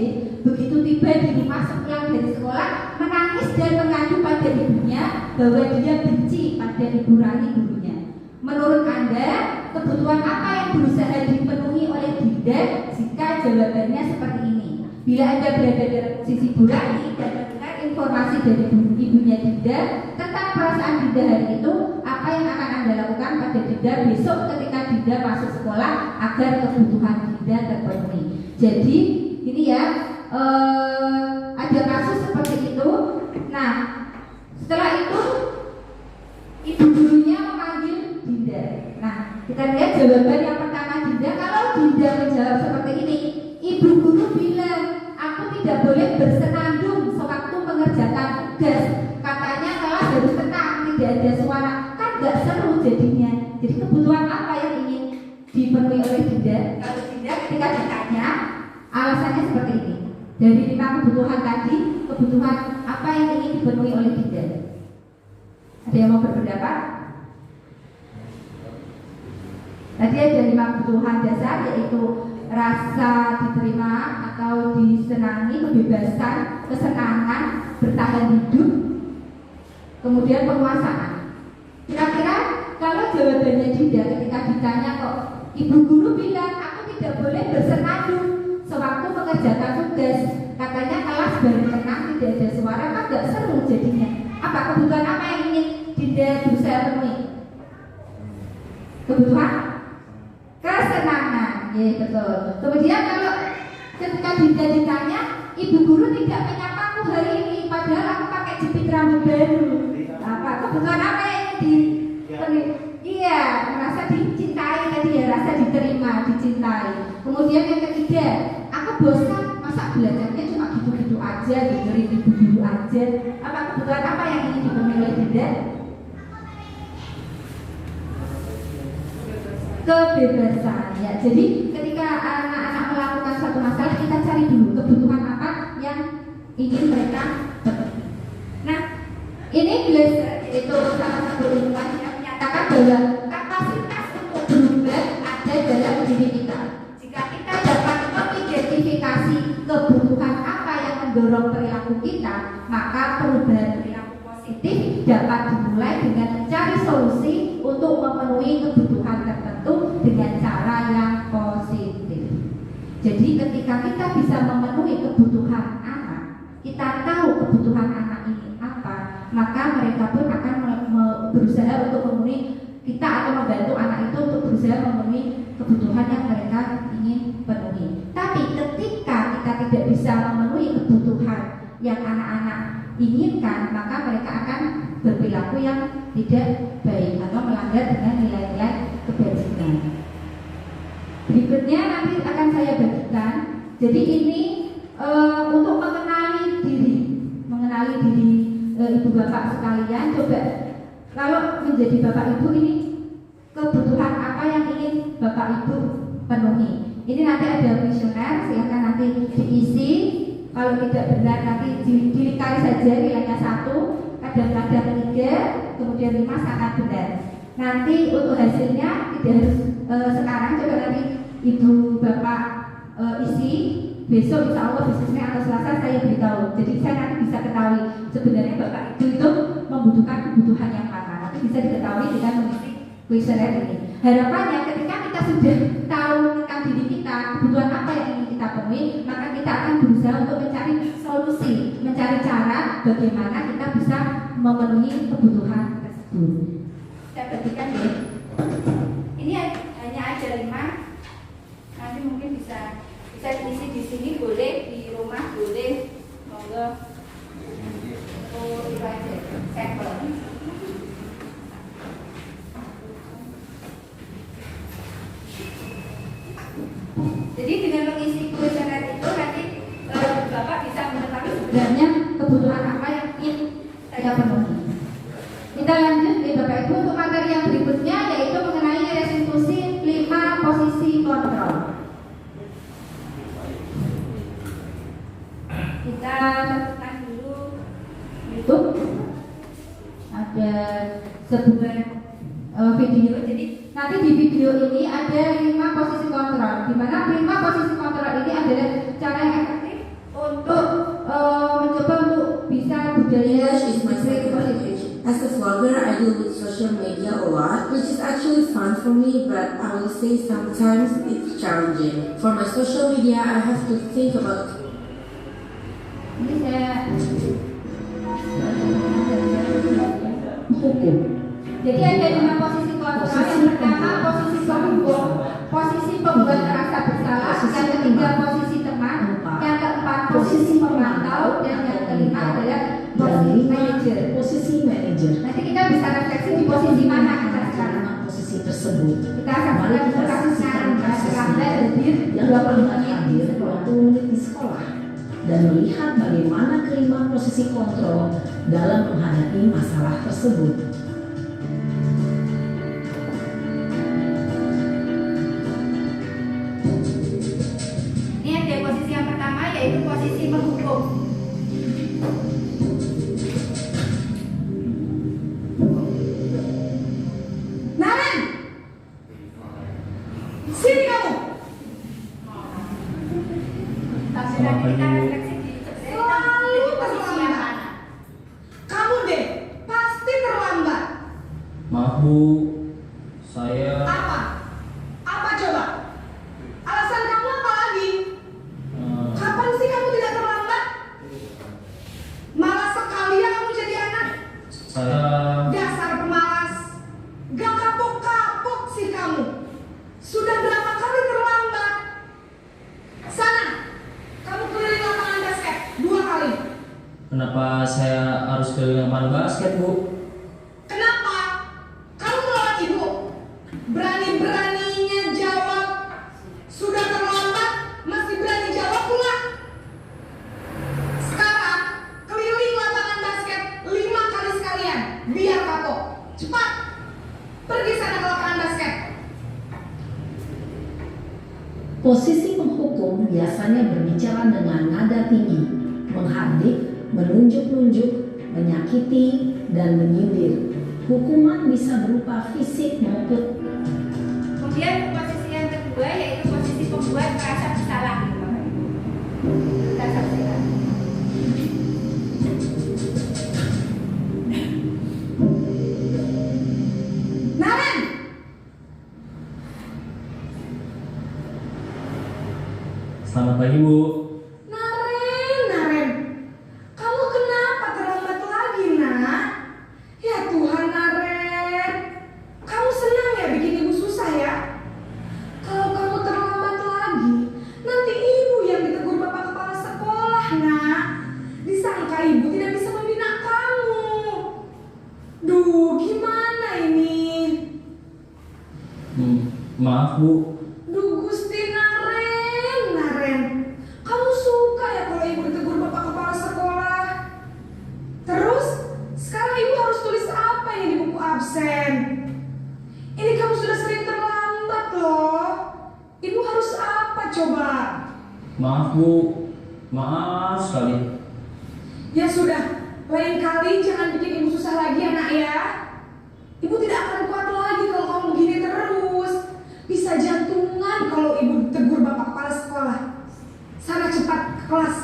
[SPEAKER 1] begitu tiba di rumah sepulang dari sekolah menangis dan mengadu pada ibunya bahwa dia benci pada ibu Rani gurunya. Menurut Anda, kebutuhan apa yang berusaha dipenuhi oleh Dinda jika jawabannya seperti ini? Bila Anda berada dalam posisi Bu Rani dan mendengar informasi dari ibunya Dinda tentang perasaan Dinda hari itu, apa apa yang akan Anda lakukan pada Dinda besok ketika Dinda masuk sekolah agar kebutuhan Dinda terpenuhi. Jadi ini ya, ada kasus seperti itu. Nah, setelah itu ibu gurunya memanggil Dinda. Nah, kita lihat jawaban yang pertama Dinda. Kalau Dinda menjawab seperti ini, ibu guru bilang aku tidak boleh bersenandung sewaktu mengerjakan tugas. Katanya kelas harus tenang, tidak ada suara. Kan gak seru jadinya. Jadi kebutuhan apa yang ingin dipenuhi oleh Dinda? Kalau Dinda ketika ditanya, alasannya seperti ini. Dari 5 kebutuhan tadi, kebutuhan apa yang ingin dipenuhi oleh Dinda? Ada yang mau berpendapat? Tadi ada 5 kebutuhan dasar, yaitu rasa diterima atau disenangi, kebebasan, kesenangan, bertahan hidup, kemudian penguasaan. Kira-kira kalau jawabannya Dinda ketika ditanya kok ibu guru bilang aku tidak boleh bersenandung sewaktu mengerjakan tugas, katanya kelas baru tenang, tidak ada suara, kan gak seru jadinya. Apa kebutuhan apa yang ingin Dinda berusaha penuhi? Kebutuhan kesenangan, ya betul. Kemudian kalau ketika Dinda ditanya, ibu guru tidak menyapaku hari ini, padahal aku pakai jepit rambut baru. Apa kebutuhan apa yang dipenuhi? Iya, merasa dicintai tadi ya, rasa diterima, dicintai. Kemudian yang ketiga, aku bosan, masa belajarnya cuma gitu-gitu aja, dengerin ibu guru aja. Apa kebutuhan apa yang ingin dipenuhi oleh Dinda? Kebebasan ya. Jadi ketika anak-anak melakukan suatu masalah, kita cari dulu kebutuhan apa yang ingin mereka penuhi. Nah, ini Glaser, yaitu salah satu ilmuwan yang menyatakan bahwa kapasitas untuk berubah ada dalam diri kita. Jika kita dapat mengidentifikasi kebutuhan apa yang mendorong perilaku kita, maka perubahan perilaku positif dapat dimulai dengan mencari solusi untuk memenuhi kebutuhan tertentu dengan cara yang positif. Jadi ketika kita bisa memenuhi kebutuhan anak, kita tahu kebutuhan anak ini apa, maka mereka pun akan berusaha untuk memenuhi kita atau membantu anak itu untuk berusaha memenuhi kebutuhan yang mereka ingin penuhi. Tapi ketika kita tidak bisa memenuhi kebutuhan yang anak-anak inginkan, maka mereka akan berperilaku yang tidak baik atau melanggar dengan nilai-nilai kebajikan. Berikutnya nanti akan saya bagikan. Jadi ini untuk mengenali diri ibu bapak sekalian. Coba kalau menjadi bapak ibu ini kebutuhan apa yang ingin bapak ibu penuhi? Ini nanti ada kuesioner, silakan nanti diisi. Kalau tidak benar nanti dilingkari saja nilainya 1, kadang-kadang 3, kemudian 5 sangat benar. Nanti untuk hasilnya tidak harus sekarang, coba nanti ibu bapak isi. Besok insya Allah besok Senin atau Selasa saya beritahu. Jadi saya nanti bisa ketahui sebenarnya bapak itu membutuhkan kebutuhan yang mana. Nanti bisa diketahui dengan mengisi kuesioner ini. Harapannya ketika kita sudah tahu tentang diri kita, kebutuhan apa yang ingin kita penuhi, maka kita akan berusaha untuk mencari solusi, mencari cara bagaimana kita bisa memenuhi kebutuhan tersebut. Saya bagikan ya. Ini hanya ada 5. Nanti mungkin bisa diisi di sini, boleh di rumah, boleh, monggo. Oh, itu aja sampel. Jadi dengan mengisi kuesioner itu nanti Bapak bisa mengetahui sebenarnya kebutuhan apa yang ingin saya penuhi. Kita lanjut Bapak Ibu untuk materi yang berikutnya, yaitu mengenai restitusi 5 posisi kontrol. Kita lakukan dulu YouTube. Ada sebuah video. Jadi nanti di video ini ada 5 posisi kontrol, di mana 5 posisi kontrol ini adalah cara yang efektif untuk mencoba untuk bisa budaya
[SPEAKER 3] is my second language. As a vlogger, I deal with social media a lot, which is actually fun for me, but I will say sometimes it's challenging. For my social media, I have to think about.
[SPEAKER 1] ini saya Jadi ada 5 posisi kontrol. Yang pertama posisi penghubung, posisi pembuat merasa bersalah, yang ketiga posisi teman, yang keempat posisi pemantau, dan yang kelima adalah posisi manajer.
[SPEAKER 4] Posisi manajer.
[SPEAKER 1] Nanti kita bisa refleksi di posisi mana kita sekarang.
[SPEAKER 4] Posisi tersebut.
[SPEAKER 1] Kita saksikan kasusnya terlambat hadir
[SPEAKER 4] yang
[SPEAKER 1] 20
[SPEAKER 4] hadir
[SPEAKER 1] menit.
[SPEAKER 4] 20 menit di sekolah dan melihat bagaimana kelima posisi kontrol dalam menghadapi masalah tersebut.
[SPEAKER 1] Ini ada posisi yang pertama yaitu posisi menghukum.
[SPEAKER 5] Naren, sini kamu.
[SPEAKER 1] Tapi nanti kita refleksi di posisi yang mana.
[SPEAKER 5] Kamu deh, pasti terlambat.
[SPEAKER 6] Maaf Bu, saya
[SPEAKER 5] Apa? Apa coba? Alasan kamu apa lagi? Kapan sih kamu tidak terlambat? Malas sekali ya kamu jadi anak.
[SPEAKER 6] saya
[SPEAKER 5] Dasar pemalas. Gak kapok-kapok sih kamu. Sudah berapa kali terlambat? Sana, kamu keliling lapangan basket 2 kali.
[SPEAKER 6] kenapa saya harus keliling lapangan basket Bu?
[SPEAKER 5] Kenapa? Kamu melawan ibu. Berani-beraninya jawab. Sudah terlambat, masih berani jawab pula. Sekarang, keliling lapangan basket 5 kali sekalian. Biar kapok. Cepat. Pergi sana ke lapangan basket.
[SPEAKER 4] Posisi penghukum biasanya berbicara dengan nada tinggi, menghardik, menunjuk-nunjuk, menyakiti, dan menyindir. Hukuman bisa berupa fisik maupun
[SPEAKER 1] Kemudian posisi yang kedua yaitu posisi pembuat merasa bersalah. Kita saksikan.
[SPEAKER 5] Naren,
[SPEAKER 6] Selamat pagi Bu.
[SPEAKER 5] Naren. Kamu kenapa terlambat lagi, nak? Ya Tuhan, Naren. Kamu senang ya bikin ibu susah ya? Kalau kamu terlambat lagi, nanti ibu yang ditegur bapak kepala sekolah, nak. Disangka ibu tidak bisa membina kamu. Duh, gimana ini?
[SPEAKER 6] Maaf Bu,
[SPEAKER 5] Duh Gusti Naren. Kamu suka ya kalau ibu ditegur bapak kepala sekolah? Terus, sekarang ibu harus tulis apa ini di buku absen? Ini kamu sudah sering terlambat loh. Ibu harus apa coba?
[SPEAKER 6] maaf Bu, maaf sekali.
[SPEAKER 5] Ya sudah, lain kali jangan bikin ibu susah lagi ya nak ya. Ibu tidak akan kuat lagi kalau kamu begini terus. Bisa jantungan kalau ibu ditegur bapak kepala sekolah. Sana cepat ke kelas.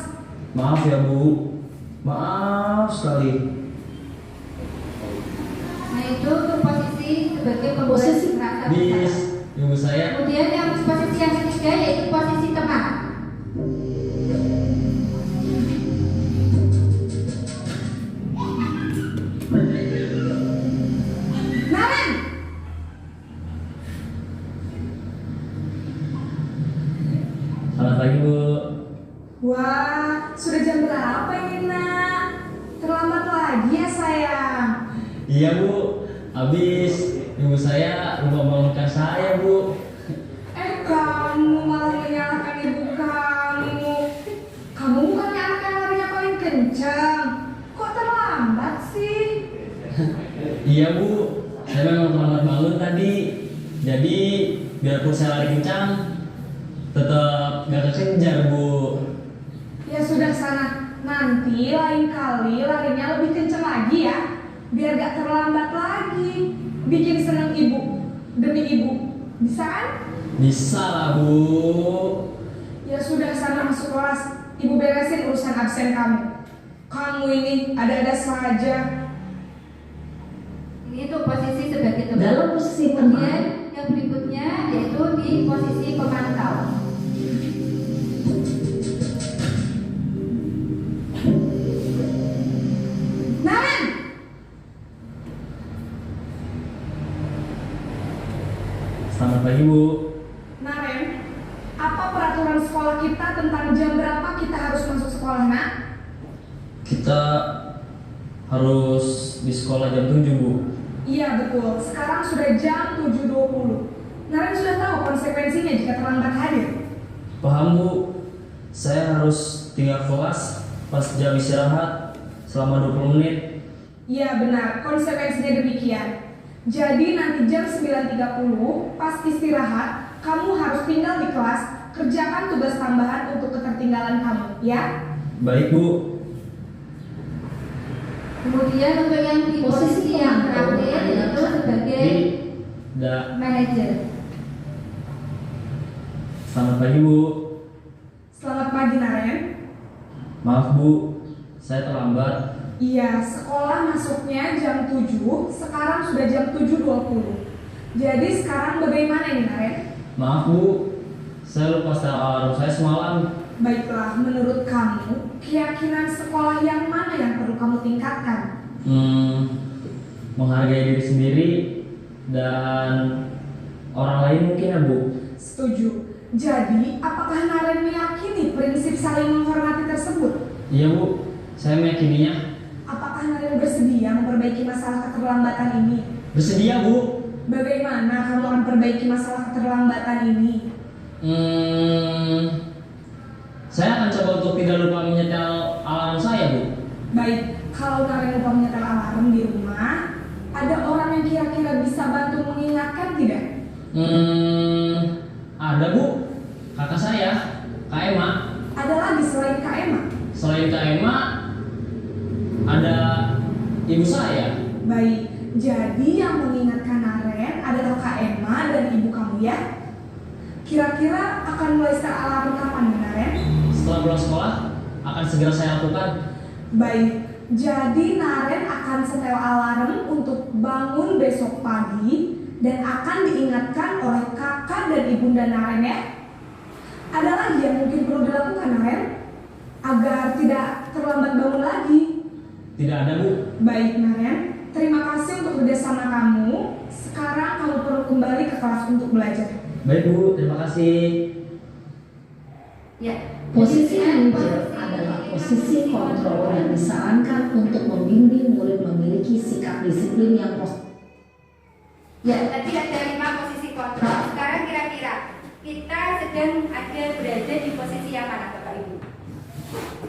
[SPEAKER 6] Maaf ya Bu, maaf sekali.
[SPEAKER 1] Nah itu untuk posisi sebagai pembuat
[SPEAKER 4] Posisi
[SPEAKER 1] merasa
[SPEAKER 6] Bis,
[SPEAKER 1] bersalah.
[SPEAKER 6] Ibu saya.
[SPEAKER 1] Kemudian yang posisi yang ketiga yaitu posisi teman.
[SPEAKER 5] Naren,
[SPEAKER 6] Selamat pagi Bu.
[SPEAKER 5] wah sudah jam berapa ini nak? Terlambat lagi ya sayang.
[SPEAKER 6] Iya Bu, habis ibu saya lupa bangunkan saya Bu.
[SPEAKER 5] Kamu malah menyalahkan ibu kamu. Kamu bukannya anak yang larinya paling kencang. Kok terlambat sih?
[SPEAKER 6] Iya Bu, saya memang terlambat bangun tadi. Jadi biarpun saya lari kencang, tetap gak kekejar Bu.
[SPEAKER 5] Ya sudah sana. Nanti lain kali larinya lebih kencang lagi ya. Biar gak terlambat lagi. Bikin senang ibu. Demi ibu. Bisa kan?
[SPEAKER 6] Bisa lah Bu.
[SPEAKER 5] Ya sudah sana masuk kelas. Ibu beresin urusan absen kamu. Kamu ini ada-ada saja.
[SPEAKER 1] Ini untuk posisi sebagai teman.
[SPEAKER 4] dalam posisi
[SPEAKER 1] Kemudian
[SPEAKER 4] teman.
[SPEAKER 1] yang berikutnya yaitu di posisi pemantau.
[SPEAKER 5] Naren, jam berapa kita harus masuk sekolah, nak?
[SPEAKER 6] Kita harus di sekolah jam 7, Bu.
[SPEAKER 5] Iya betul, sekarang sudah jam 7.20. Naren sudah tahu konsekuensinya jika terlambat hadir.
[SPEAKER 6] Paham, Bu. Saya harus tinggal kelas pas jam istirahat selama 20 menit.
[SPEAKER 5] Iya benar, konsekuensinya demikian. Jadi nanti jam 9.30 pas istirahat, kamu harus tinggal di kelas, kerjakan tugas tambahan untuk ketertinggalan kamu, ya?
[SPEAKER 6] Baik, Bu.
[SPEAKER 1] Kemudian untuk yang di posisi yang terakhir itu sebagai manajer.
[SPEAKER 6] Selamat pagi, Bu.
[SPEAKER 5] Selamat pagi, Naren.
[SPEAKER 6] Maaf, Bu. Saya terlambat.
[SPEAKER 5] Iya, sekolah masuknya jam 7, sekarang sudah jam 7.20. Jadi sekarang bagaimana ini, Naren?
[SPEAKER 6] Maaf, Bu. Saya lupa setel alarm saya semalam.
[SPEAKER 5] Baiklah, menurut kamu, keyakinan sekolah yang mana yang perlu kamu tingkatkan?
[SPEAKER 6] Menghargai diri sendiri dan orang lain mungkin, ya, Bu.
[SPEAKER 5] Setuju. Jadi, apakah Naren meyakini prinsip saling menghormati tersebut?
[SPEAKER 6] Iya, Bu. Saya meyakininya.
[SPEAKER 5] Apakah Naren bersedia memperbaiki masalah keterlambatan ini?
[SPEAKER 6] Bersedia, Bu.
[SPEAKER 5] Bagaimana kamu akan perbaiki masalah keterlambatan ini?
[SPEAKER 6] Saya akan coba untuk tidak lupa menyetel alarm saya, Bu.
[SPEAKER 5] Baik, kalau Naren lupa menyetel alarm di rumah, ada orang yang kira-kira bisa bantu mengingatkan tidak?
[SPEAKER 6] Ada, Bu. Kakak saya, Kak Emma.
[SPEAKER 5] Ada lagi selain Kak Emma?
[SPEAKER 6] Selain Kak Emma, ada ibu saya.
[SPEAKER 5] Baik, jadi yang mengingatkan Naren adalah Kak Emma dan ibu kamu, ya? Kira-kira akan mulai setel alarm kapan, Naren?
[SPEAKER 6] Setelah pulang sekolah, akan segera saya lakukan.
[SPEAKER 5] Baik, jadi Naren akan setel alarm untuk bangun besok pagi dan akan diingatkan oleh kakak dan ibunda Naren, ya? Ada lagi yang mungkin perlu dilakukan, Naren? Agar tidak terlambat bangun lagi.
[SPEAKER 6] Tidak ada, Bu.
[SPEAKER 5] Baik, Naren. Terima kasih untuk kerjasama kamu. Sekarang kamu perlu kembali ke kelas untuk belajar.
[SPEAKER 6] Baik, Bu. Terima kasih.
[SPEAKER 1] Ya.
[SPEAKER 4] Posisi manajer adalah posisi kontrol yang disarankan untuk membimbing murid memiliki sikap disiplin yang positif.
[SPEAKER 1] Ya, tadi ada 5 posisi kontrol. Sekarang kira-kira kita sedang berada di posisi yang mana, Bapak Ibu?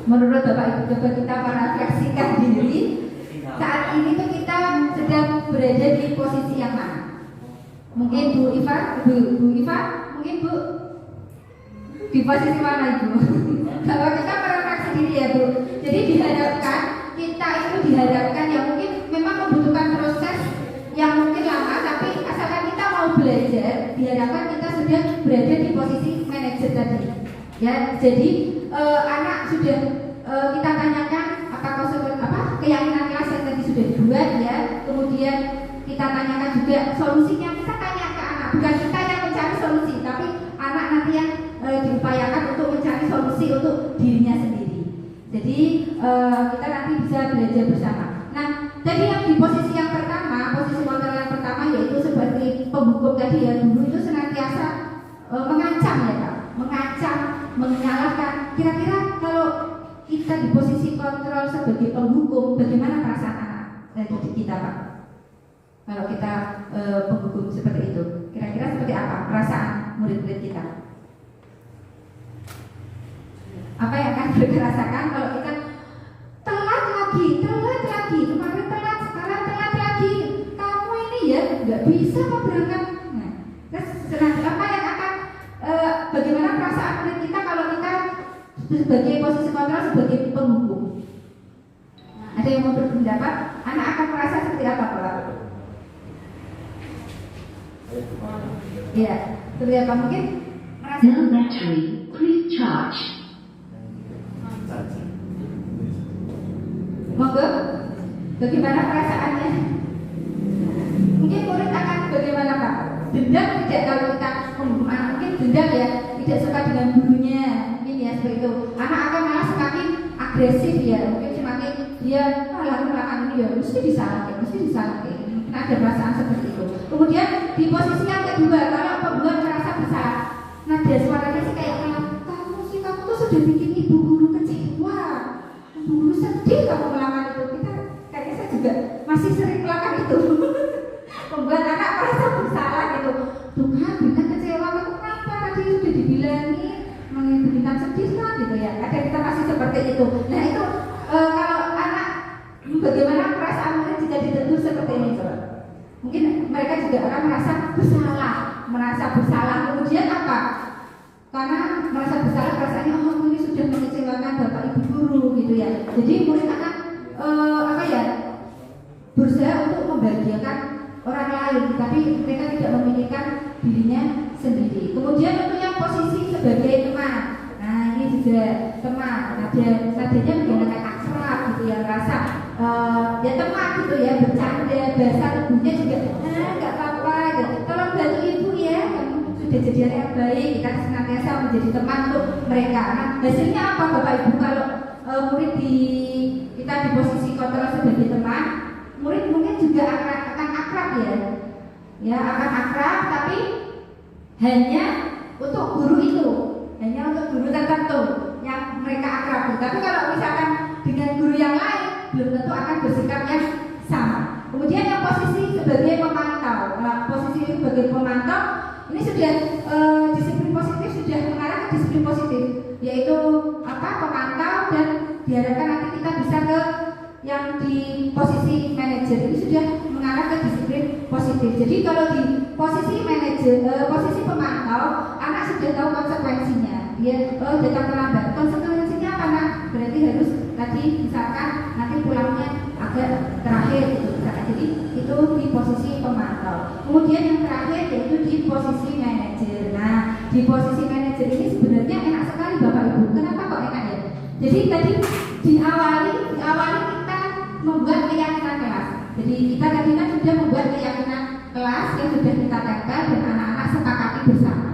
[SPEAKER 1] Menurut Bapak Ibu, coba kita merefleksikan diri. Saat ini tuh kita sedang berada di posisi yang mana? Mungkin Bu Iva, mungkin Bu di posisi mana, Ibu? Kalau kita merefleksi diri, ya, Bu. Jadi diharapkan kita itu yang mungkin memang membutuhkan proses yang mungkin lama, tapi asalkan kita mau belajar, diharapkan kita sudah berada di posisi manajer tadi. Ya, jadi anak sudah kita tanyakan apakah keyakinan kelas yang tadi sudah dibuat, ya. Kemudian kita tanyakan juga solusinya. Kita tanya ke anak, bukan kita yang mencari solusi, tapi anak nanti yang diupayakan untuk mencari solusi untuk dirinya sendiri. Jadi kita nanti bisa belajar bersama. Nah, tadi yang di posisi yang pertama, posisi kontrol yang pertama yaitu seperti penghukum tadi, ya, guru itu senantiasa mengancam, ya, Kak, mengancam, menyalahkan. Kira-kira kalau kita di posisi kontrol sebagai penghukum, bagaimana perasaan anak kita, Pak? Kalau kita penghukum seperti itu, kira-kira seperti apa perasaan murid-murid kita? Apa yang akan mereka rasakan kalau kita telat lagi, kemarin telat, sekarang telat lagi, kamu ini ya nggak bisa kok berangkat. Nah, terus apa yang akan bagaimana perasaan murid kita kalau kita sebagai posisi kontrol, sebagai penghukum? Ada yang mau berpendapat? Anak akan merasa seperti apa, Pak? Ya, seperti apa? Mungkin merasa
[SPEAKER 4] No battery, please charge.
[SPEAKER 1] monggo, bagaimana perasaannya? Mungkin murid akan bagaimana, Pak? Dendam tidak kalau kita menghukum anak? Mungkin dendam, ya, tidak suka dengan gurunya, mungkin, ya, seperti itu. Anak akan malah semakin agresif, ya, mungkin semakin dia lalu melakukan ini, ya, mesti disalahkan. Ada perasaan seperti itu. Kemudian di posisi yang kedua, kalau pembuat merasa bersalah, nada suaranya sih kayak kamu tuh sudah bikin ibu guru kecewa, ibu guru sedih kamu melakukan itu. Kayaknya saya juga masih sering melakukan itu. Membuat anak merasa bersalah gitu. Tuh kan, Bintang kecewa, kamu kenapa tadi sudah dibilangi, Bintang sedih lah gitu ya. Kadang kita masih seperti itu. Nah itu kalau anak, bagaimana perasaan mereka jika ditegur seperti ini coba? Mungkin mereka juga akan merasa bersalah. Kemudian apa? Karena merasa bersalah, perasaannya oh ini sudah mengecewakan bapak ibu guru gitu ya. Jadi murid akan berusaha untuk membahagiakan orang lain, tapi mereka tidak memikirkan dirinya sendiri. Kemudian untuk yang posisi sebagai teman, nah ini juga teman, nadanya menggunakan akrab gitu ya, rasa ya teman gitu ya, bercanda, bahasa tubuhnya juga nggak apa-apa gitu. Tolong bantu ibu ya, kamu sudah jadi anak yang baik, kita senantiasa menjadi teman untuk mereka. Nah hasilnya apa bapak ibu kalau murid kita di posisi kontrol sebagai teman, murid mungkin juga akan akrab ya akan akrab, tapi hanya untuk guru itu, hanya untuk guru tertentu yang mereka akrab. Tapi kalau misalkan dengan guru yang lain, belum tentu akan bersikap yang sama. Kemudian yang posisi sebagai pemantau, posisi sebagai pemantau ini sudah disiplin positif, sudah mengarah ke disiplin positif, yaitu pemantau, dan diharapkan nanti kita bisa ke yang di posisi manajer. Ini sudah mengarah ke disiplin positif. Jadi kalau di posisi manajer, posisi pemantau, anak sudah tahu konsekuensinya. Dia datang terlambat, konsekuensinya apa nak? Berarti harus tadi misalkan nanti pulangnya agak terakhir gitu. Jadi itu di posisi pemantau. Kemudian yang terakhir yaitu di posisi manajer. Nah di posisi manajer ini sebenarnya enak sekali bapak ibu. Kenapa kok enak ya? Jadi tadi diawali kita membuat keyakinan kelas. Jadi kita tadi kan sudah membuat keyakinan kelas yang sudah kita tempel dan anak-anak sepakati bersama.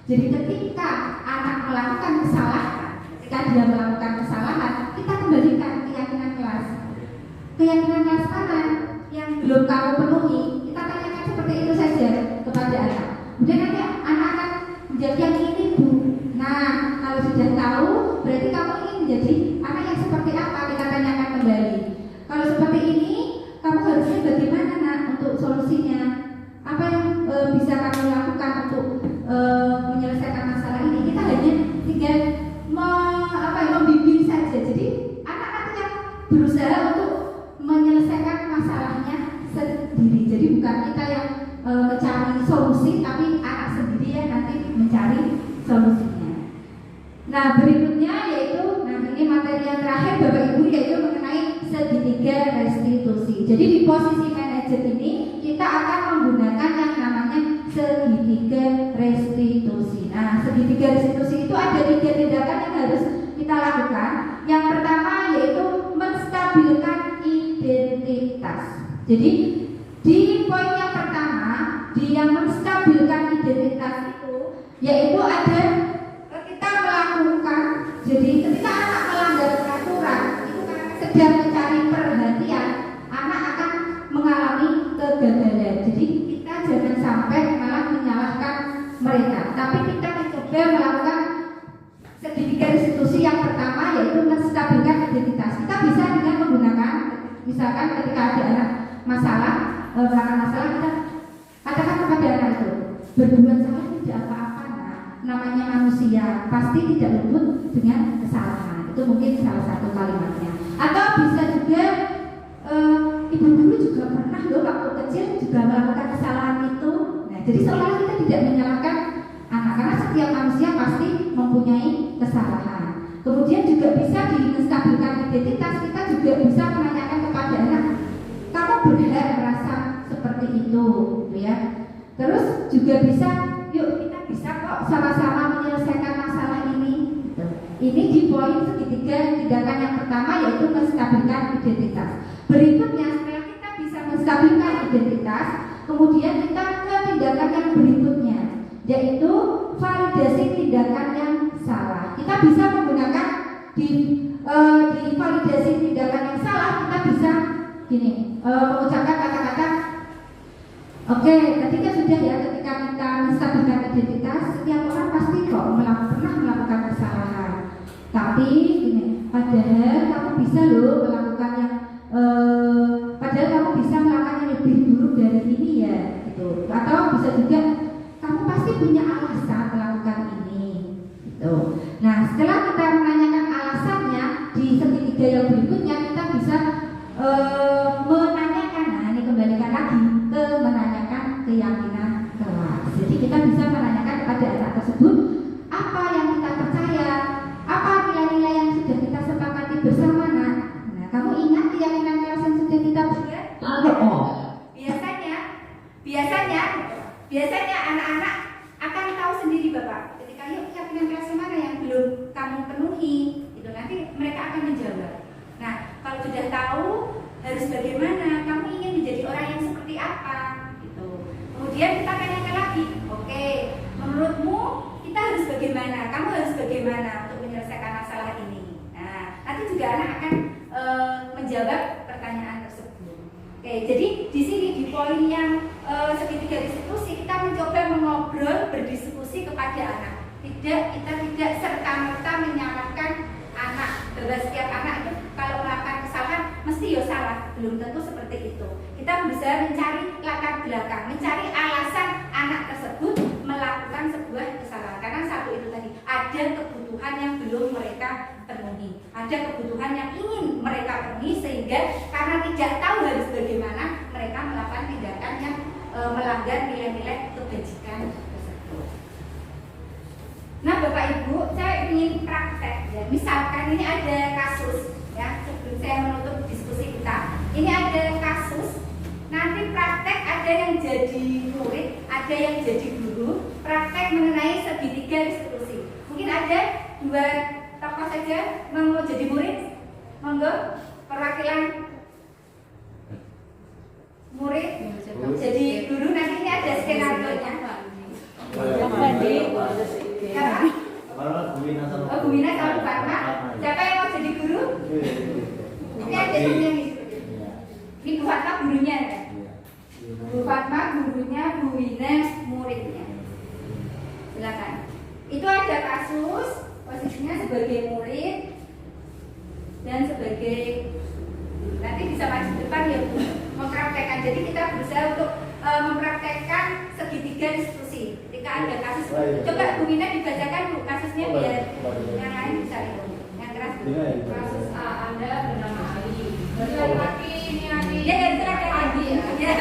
[SPEAKER 1] Jadi ketika anak melakukan kesalahan, ketika dia melakukan kesalahan, kita kembalikan keyakinan kelas. Keyakinan kelas mana yang belum kamu penuhi, kita tanyakan seperti itu saja kepada anak. Kemudian nanti anak akan menjadi yang ini bu. Nah kalau sudah tahu, berarti kamu ingin menjadi anak yang seperti apa, kita tanyakan kembali. Kalau seperti ini, kamu harusnya bagaimana nak untuk solusinya? Apa yang bisa kamu lakukan untuk menyelesaikan masalah ini? Kita hanya tinggal membimbing saja. Jadi anak-anak yang berusaha untuk menyelesaikan masalahnya sendiri. Jadi bukan kita yang mencari solusi, tapi anak sendiri yang nanti mencari solusinya. Nah berikutnya yaitu, ini materi yang terakhir bapak ibu, yaitu mengenai segitiga restitusi. Jadi di posisi manajer ini kita akan menggunakan yang namanya segitiga restitusi. Nah segitiga restitusi itu ada 3 tindakan yang harus kita lakukan. Yang pertama yaitu menstabilkan identitas. Jadi di poin yang pertama, di yang menstabilkan identitas itu, yaitu ada kita melakukan. Jadi ketika anak melanggar peraturan itu karena sedang mencari perhatian, anak akan mengalami kegagalan. Jadi kita jangan sampai malah menyalahkan mereka, tapi kita mencoba melakukan segitiga restitusi yang pertama, yaitu menstabilkan identitas. Kita bisa dengan menggunakan, misalkan ketika ada anak masalah, kita katakan kepada anak itu, berbuat salah tidak apa-apa nak, namanya manusia pasti tidak luput dengan kesalahan. Itu mungkin salah satu kalimatnya. Atau bisa juga ibu guru juga pernah loh waktu kecil juga melakukan kesalahan itu. Nah jadi seolah kita tidak menyalahkan anak, karena setiap manusia pasti mempunyai kesalahan. Kemudian juga bisa menstabilkan identitas. Kita juga bisa menanyakan kepada anak, kamu berhak merasa seperti itu, gitu ya. Terus juga bisa, yuk kita bisa kok sama-sama menyelesaikan masalah ini. Gitu. Ini di poin segitiga tindakan yang pertama, yaitu menstabilkan identitas. Berikutnya setelah kita bisa menstabilkan identitas, kemudian kita ke tindakan yang berikutnya, yaitu validasi tindakan yang salah. Kita bisa menggunakan di validasi tindakan yang salah, kita bisa mengucapkan kata-kata, oke, ketika sudah ya, ketika kita menstabilkan identitas, setiap orang pasti kok pernah melakukan kesalahan. Tapi ini, padahal kamu bisa loh melakukan yang padahal kamu bisa melakukan yang lebih buruk dari ini ya, gitu. Atau bisa juga kamu pasti punya alasan melakukan ini, gitu. Nah, setelah kita menanyakan alasannya di segitiga yang berikutnya, kita bisa menanyakan. Nah, ini kembalikan lagi ke menanyakan keyakinan kelas. Jadi kita bisa menanyakan kepada anak tersebut apa yang kita percaya, apa nilai-nilai yang sudah kita sepakati bersama. Nah, kamu ingat keyakinan kelas yang sudah kita buat? Biasanya anak-anak akan tahu sendiri Bapak. Ketika yuk keyakinan kelas mana yang belum kamu penuhi, itu nanti mereka akan menjawab. Nah, kalau sudah tahu harus bagaimana, kamu ingin menjadi orang yang seperti apa, gitu. Kemudian kita tanyakan lagi, oke, menurutmu kita harus bagaimana? Kamu harus bagaimana untuk menyelesaikan masalah ini? Nah, nanti juga anak akan menjawab pertanyaan tersebut. Oke, jadi di sini di poin yang segitiga diskusi kita mencoba mengobrol, berdiskusi kepada anak. Kita tidak serta-merta menyalahkan anak. Bahwa setiap anak itu kalau melakukan kesalahan mesti ya salah, belum tentu seperti itu. Kita bisa mencari latar belakang, mencari alasan anak tersebut melakukan sebuah kesalahan. Karena satu itu tadi, ada kebutuhan yang belum mereka penuhi, ada kebutuhan yang ingin mereka penuhi, sehingga karena tidak tahu harus bagaimana, mereka melakukan tindakan yang melanggar nilai-nilai kebajikan tersebut. Nah, Bapak Ibu, saya ingin praktek ya. Misalkan ini ada kasus ya, sebelum saya menutup diskusi kita. Ini ada kasus, nanti praktek ada yang jadi murid, ada yang jadi guru, praktek mengenai segitiga diskusi. Mungkin ada 2 tokoh saja mau jadi murid, monggo perwakilan murid jadi guru. Nanti ini ada skenario-nya. Bu Wina sama Bu Fatma. Siapa yang mau jadi guru? Ini ada gurunya nih. Ini Bu Fatma gurunya ya. Bu Fatma gurunya, Bu Wina muridnya. Silakan. Itu ada kasus, posisinya sebagai murid dan sebagai guru. Nanti bisa maju depan ya Bu, mempraktekkan. Jadi kita berusaha untuk mempraktekkan segitiga diskusi. Ketika ada kasus, coba Bu Wina dibacakan Bu kasusnya biar yang lain bisa itu. Yang keras Bu.
[SPEAKER 2] Kasus A, Anda bernama Ali. Laki-laki ini Ali.
[SPEAKER 1] Ya, silakan lagi. Ya.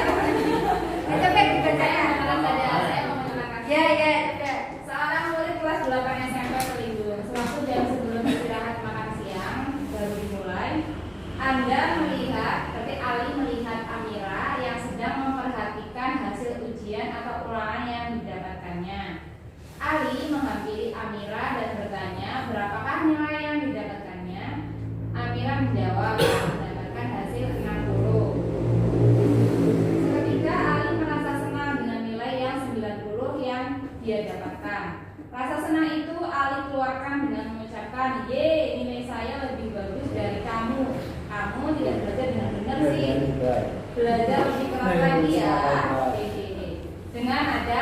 [SPEAKER 1] Coba dibacakan.
[SPEAKER 2] Saya mau mengenalkan.
[SPEAKER 1] Ya, coba.
[SPEAKER 2] Seorang murid kelas 8 SMP terlibur. Sewaktu jam sebelum istirahat makan siang baru dimulai, Anda melihat, berarti Ali melihat Amira yang sedang memperhatikan hasil ujian atau ulangan yang didapatkannya. Ali menghampiri Amira dan bertanya, berapakah nilai yang didapatkannya? Amira menjawab, mendapatkan hasil 60. Seketika Ali merasa senang dengan nilai yang 90 yang dia dapatkan. Rasa senang itu Ali keluarkan dengan mengucapkan, "Ye, nilai saya lebih bagus dari kamu. Kamu tidak belajar dengan benar sih. Belajar lebih keras lagi ya." Dengan ada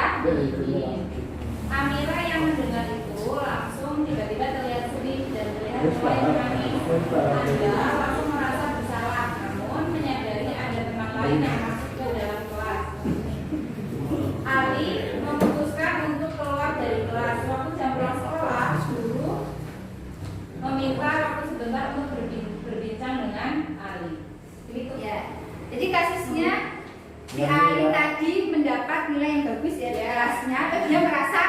[SPEAKER 2] Amira yang mendengar itu langsung tiba-tiba terlihat sedih dan terlihat mulai menangis. Anda langsung merasa bersalah, namun menyadari ada teman lain yang masuk ke dalam kelas. Ali memutuskan untuk keluar dari kelas. Waktu jam pulang sekolah, guru meminta waktu sebentar untuk berbincang dengan Ali. Begitu
[SPEAKER 1] Ya. Jadi kasusnya si Ali tadi mendapat nilai yang bagus ya di kelasnya, terus dia merasa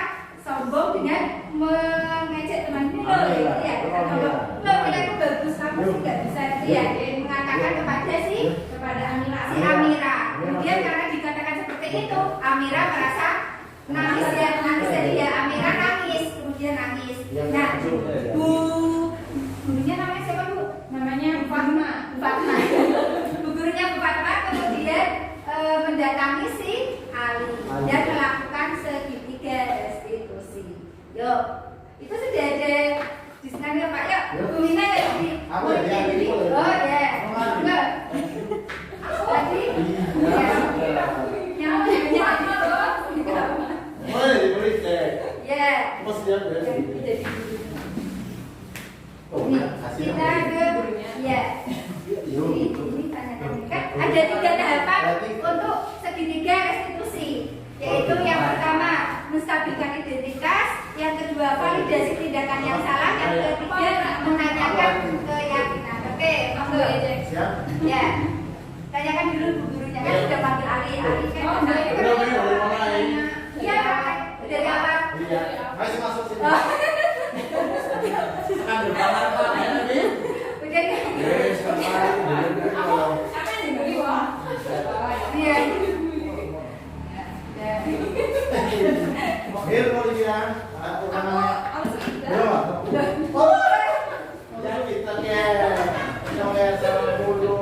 [SPEAKER 1] sombong dengan mengejek temannya loh, ya. Kalau nilaiku bagus, kamu sih nggak bisa itu ya. Dia mengatakan kepada Amira. Kemudian karena dikatakan seperti itu, Amira merasa nangis jadi ya Amira nangis, kemudian nangis. Nah, gurunya namanya siapa Bu?
[SPEAKER 2] namanya Fatma.
[SPEAKER 1] Bu gurunya Bu Fatma kemudian mendatangi si Ali dan melakukan segitiga restitusi. Yuk, itu sudah ada di sana Pak. Yuk, Bu Wina ya di. Oh ya, enggak. Tadi yang ya. Jadi Nih, kita ke ya. Ini tanyakan kan ada 3 tahapan untuk segitiga restitusi, yaitu yang pertama menstabilkan identitas, yang kedua validasi tindakan yang salah, yang ketiga menanyakan keyakinan. Oke, monggo. Ya, tanyakan dulu bu gurunya kan sudah panggil Ali kan. Iya, dari apa?
[SPEAKER 7] Masih masuk sini.
[SPEAKER 1] Oh.
[SPEAKER 7] Kan berbahan Pak ini.
[SPEAKER 1] Udah nih. Iya.
[SPEAKER 7] Mobil mau dibilang. Jangan kita ke. Jangan sama dulu.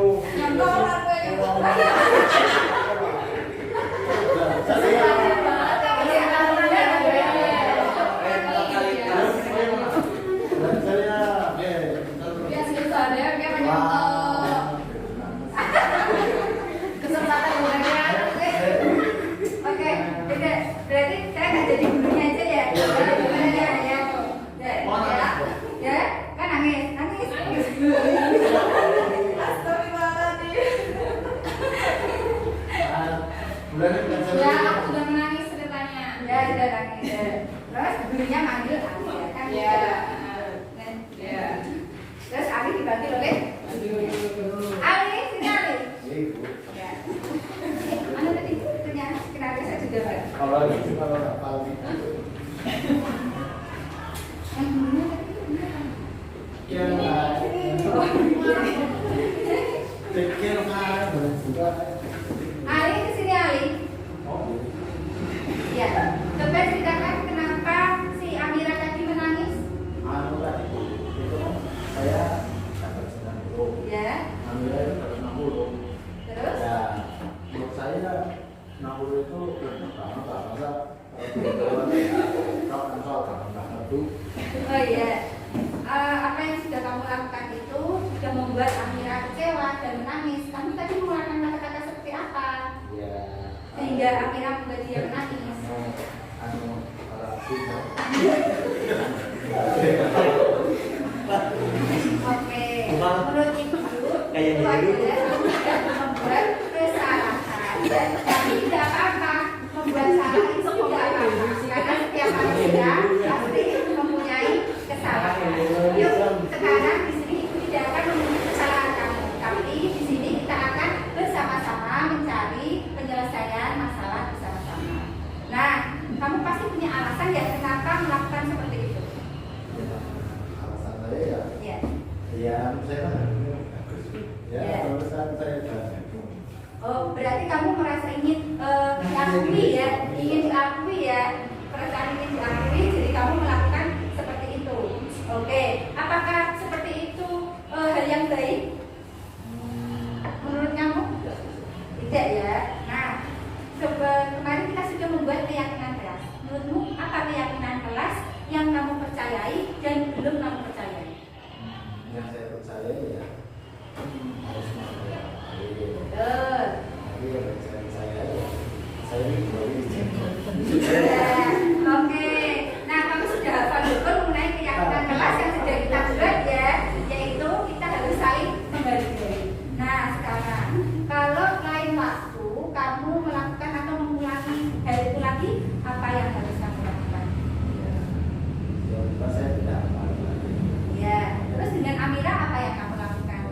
[SPEAKER 1] Oke, udah. Berarti saya nggak jadi gurunya aja ya. Ya, kan nangis.
[SPEAKER 2] Ya, aku sudah menangis ceritanya.
[SPEAKER 1] Ya, udah nangis. Terus gurunya manggil Ali ya kan?
[SPEAKER 2] Ya.
[SPEAKER 1] Ya. Terus Ali dipanggil oleh Ali, sini Ali. Ya. Mana tadi itunya? Kenapa saya juga enggak?
[SPEAKER 7] Kalau apa
[SPEAKER 1] Yang gurunya tadi itu benar.
[SPEAKER 7] pikir kan juga.
[SPEAKER 1] Ali kesini Ali. Ya. Coba ceritakan kenapa si Amira tadi menangis.
[SPEAKER 7] Anu tadi itu saya dapat 90.
[SPEAKER 1] Ya.
[SPEAKER 7] Amira itu dapat 60.
[SPEAKER 1] Terus?
[SPEAKER 7] Ya, menurut saya 60 itu pertama masa kalau kan soal kan itu
[SPEAKER 1] Oh iya. Apa yang sudah kamu lakukan itu sudah membuat Amira kecewa dan menangis. Kamu tadi mengeluarkan kata-kata seperti apa?
[SPEAKER 7] ya
[SPEAKER 1] Sehingga Amira membuat dia menangis.
[SPEAKER 7] anu pintar.
[SPEAKER 1] Oke. Menurut ibu itu adalah membuat kesalahan. Tapi tidak apa-apa. Membuat salah itu tidak apa-apa. Karena setiap manusia pasti mempunyai kesalahan. Yuk, sekarang di sini ibu tidak akan memenuhi kesalahan kamu. Tapi di sini kita akan bersama-sama mencari penyelesaian masalah bersama-sama. Nah, kamu pasti punya alasan ya kenapa melakukan seperti itu.
[SPEAKER 7] Alasan saya
[SPEAKER 1] Ya.
[SPEAKER 7] ya saya kan
[SPEAKER 1] Ya.
[SPEAKER 7] alasan saya
[SPEAKER 1] Oh, berarti kamu merasa ingin diakui ya, ingin diakui ya, perasaan ingin diakui, jadi kamu melakukan seperti itu. Oke, apakah seperti itu hal yang baik? Menurut kamu? Tidak ya. Nah, kemarin kita sudah membuat keyakinan kelas. Menurutmu apa keyakinan kelas yang kamu percayai dan belum kamu percayai?
[SPEAKER 7] yang saya percaya ya harus menghargai.
[SPEAKER 1] Betul.
[SPEAKER 7] Tapi yang saya ini baru
[SPEAKER 1] Ya, oke. Nah, kamu sudah hafal betul mengenai keyakinan kelas yang sudah kita buat ya, yaitu kita harus saling menghargai. Nah, sekarang kalau lain waktu kamu melakukan atau mengulangi hal itu lagi, apa yang harus kamu lakukan?
[SPEAKER 7] ya saya tidak lagi.
[SPEAKER 1] Ya, terus dengan Amira apa yang kamu lakukan?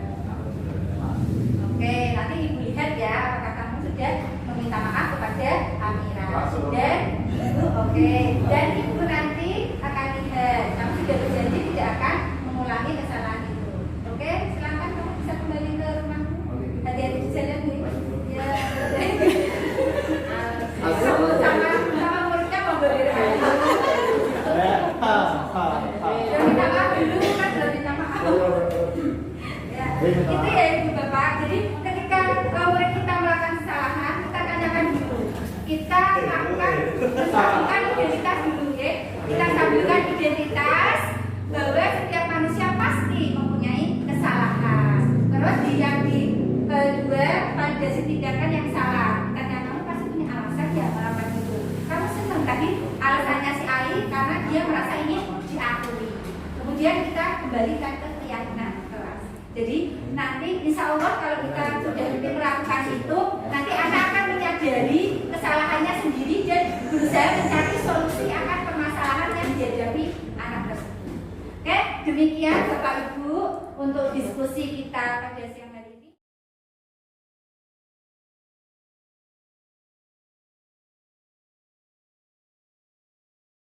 [SPEAKER 1] Oke, nanti ibu lihat ya apakah kamu sudah meminta maaf kepada Amira. Dan dan ibu nanti akan lihat kamu sudah berjanji tidak akan mengulangi kesalahan itu. Oke, silakan kamu bisa kembali ke rumahmu. Hati-hati di jalan nih. Ya. Sama muridnya mau berdiri. Sudah minta maaf dulu kan sudah minta maaf. Ya, itu ya ibu bapak. Jadi ketika murid kita melakukan kesalahan, kita tanyakan dulu. Kita lakukan identitas dulu ya. Kita sambilkan identitas bahwa setiap manusia pasti mempunyai kesalahan. Terus yang kedua, validasi tindakan yang salah. Karena kamu pasti punya alasan ya melakukan itu. Kamu senang tadi alasannya si Ali karena dia merasa ingin diakui. Kemudian kita kembalikan ke Jadi nanti insya Allah kalau kita sudah rutin melakukan itu, nanti anak akan menyadari kesalahannya sendiri dan berusaha mencari solusi akan permasalahan yang dihadapi anak tersebut. Oke, demikian Bapak Ibu untuk diskusi kita pada siang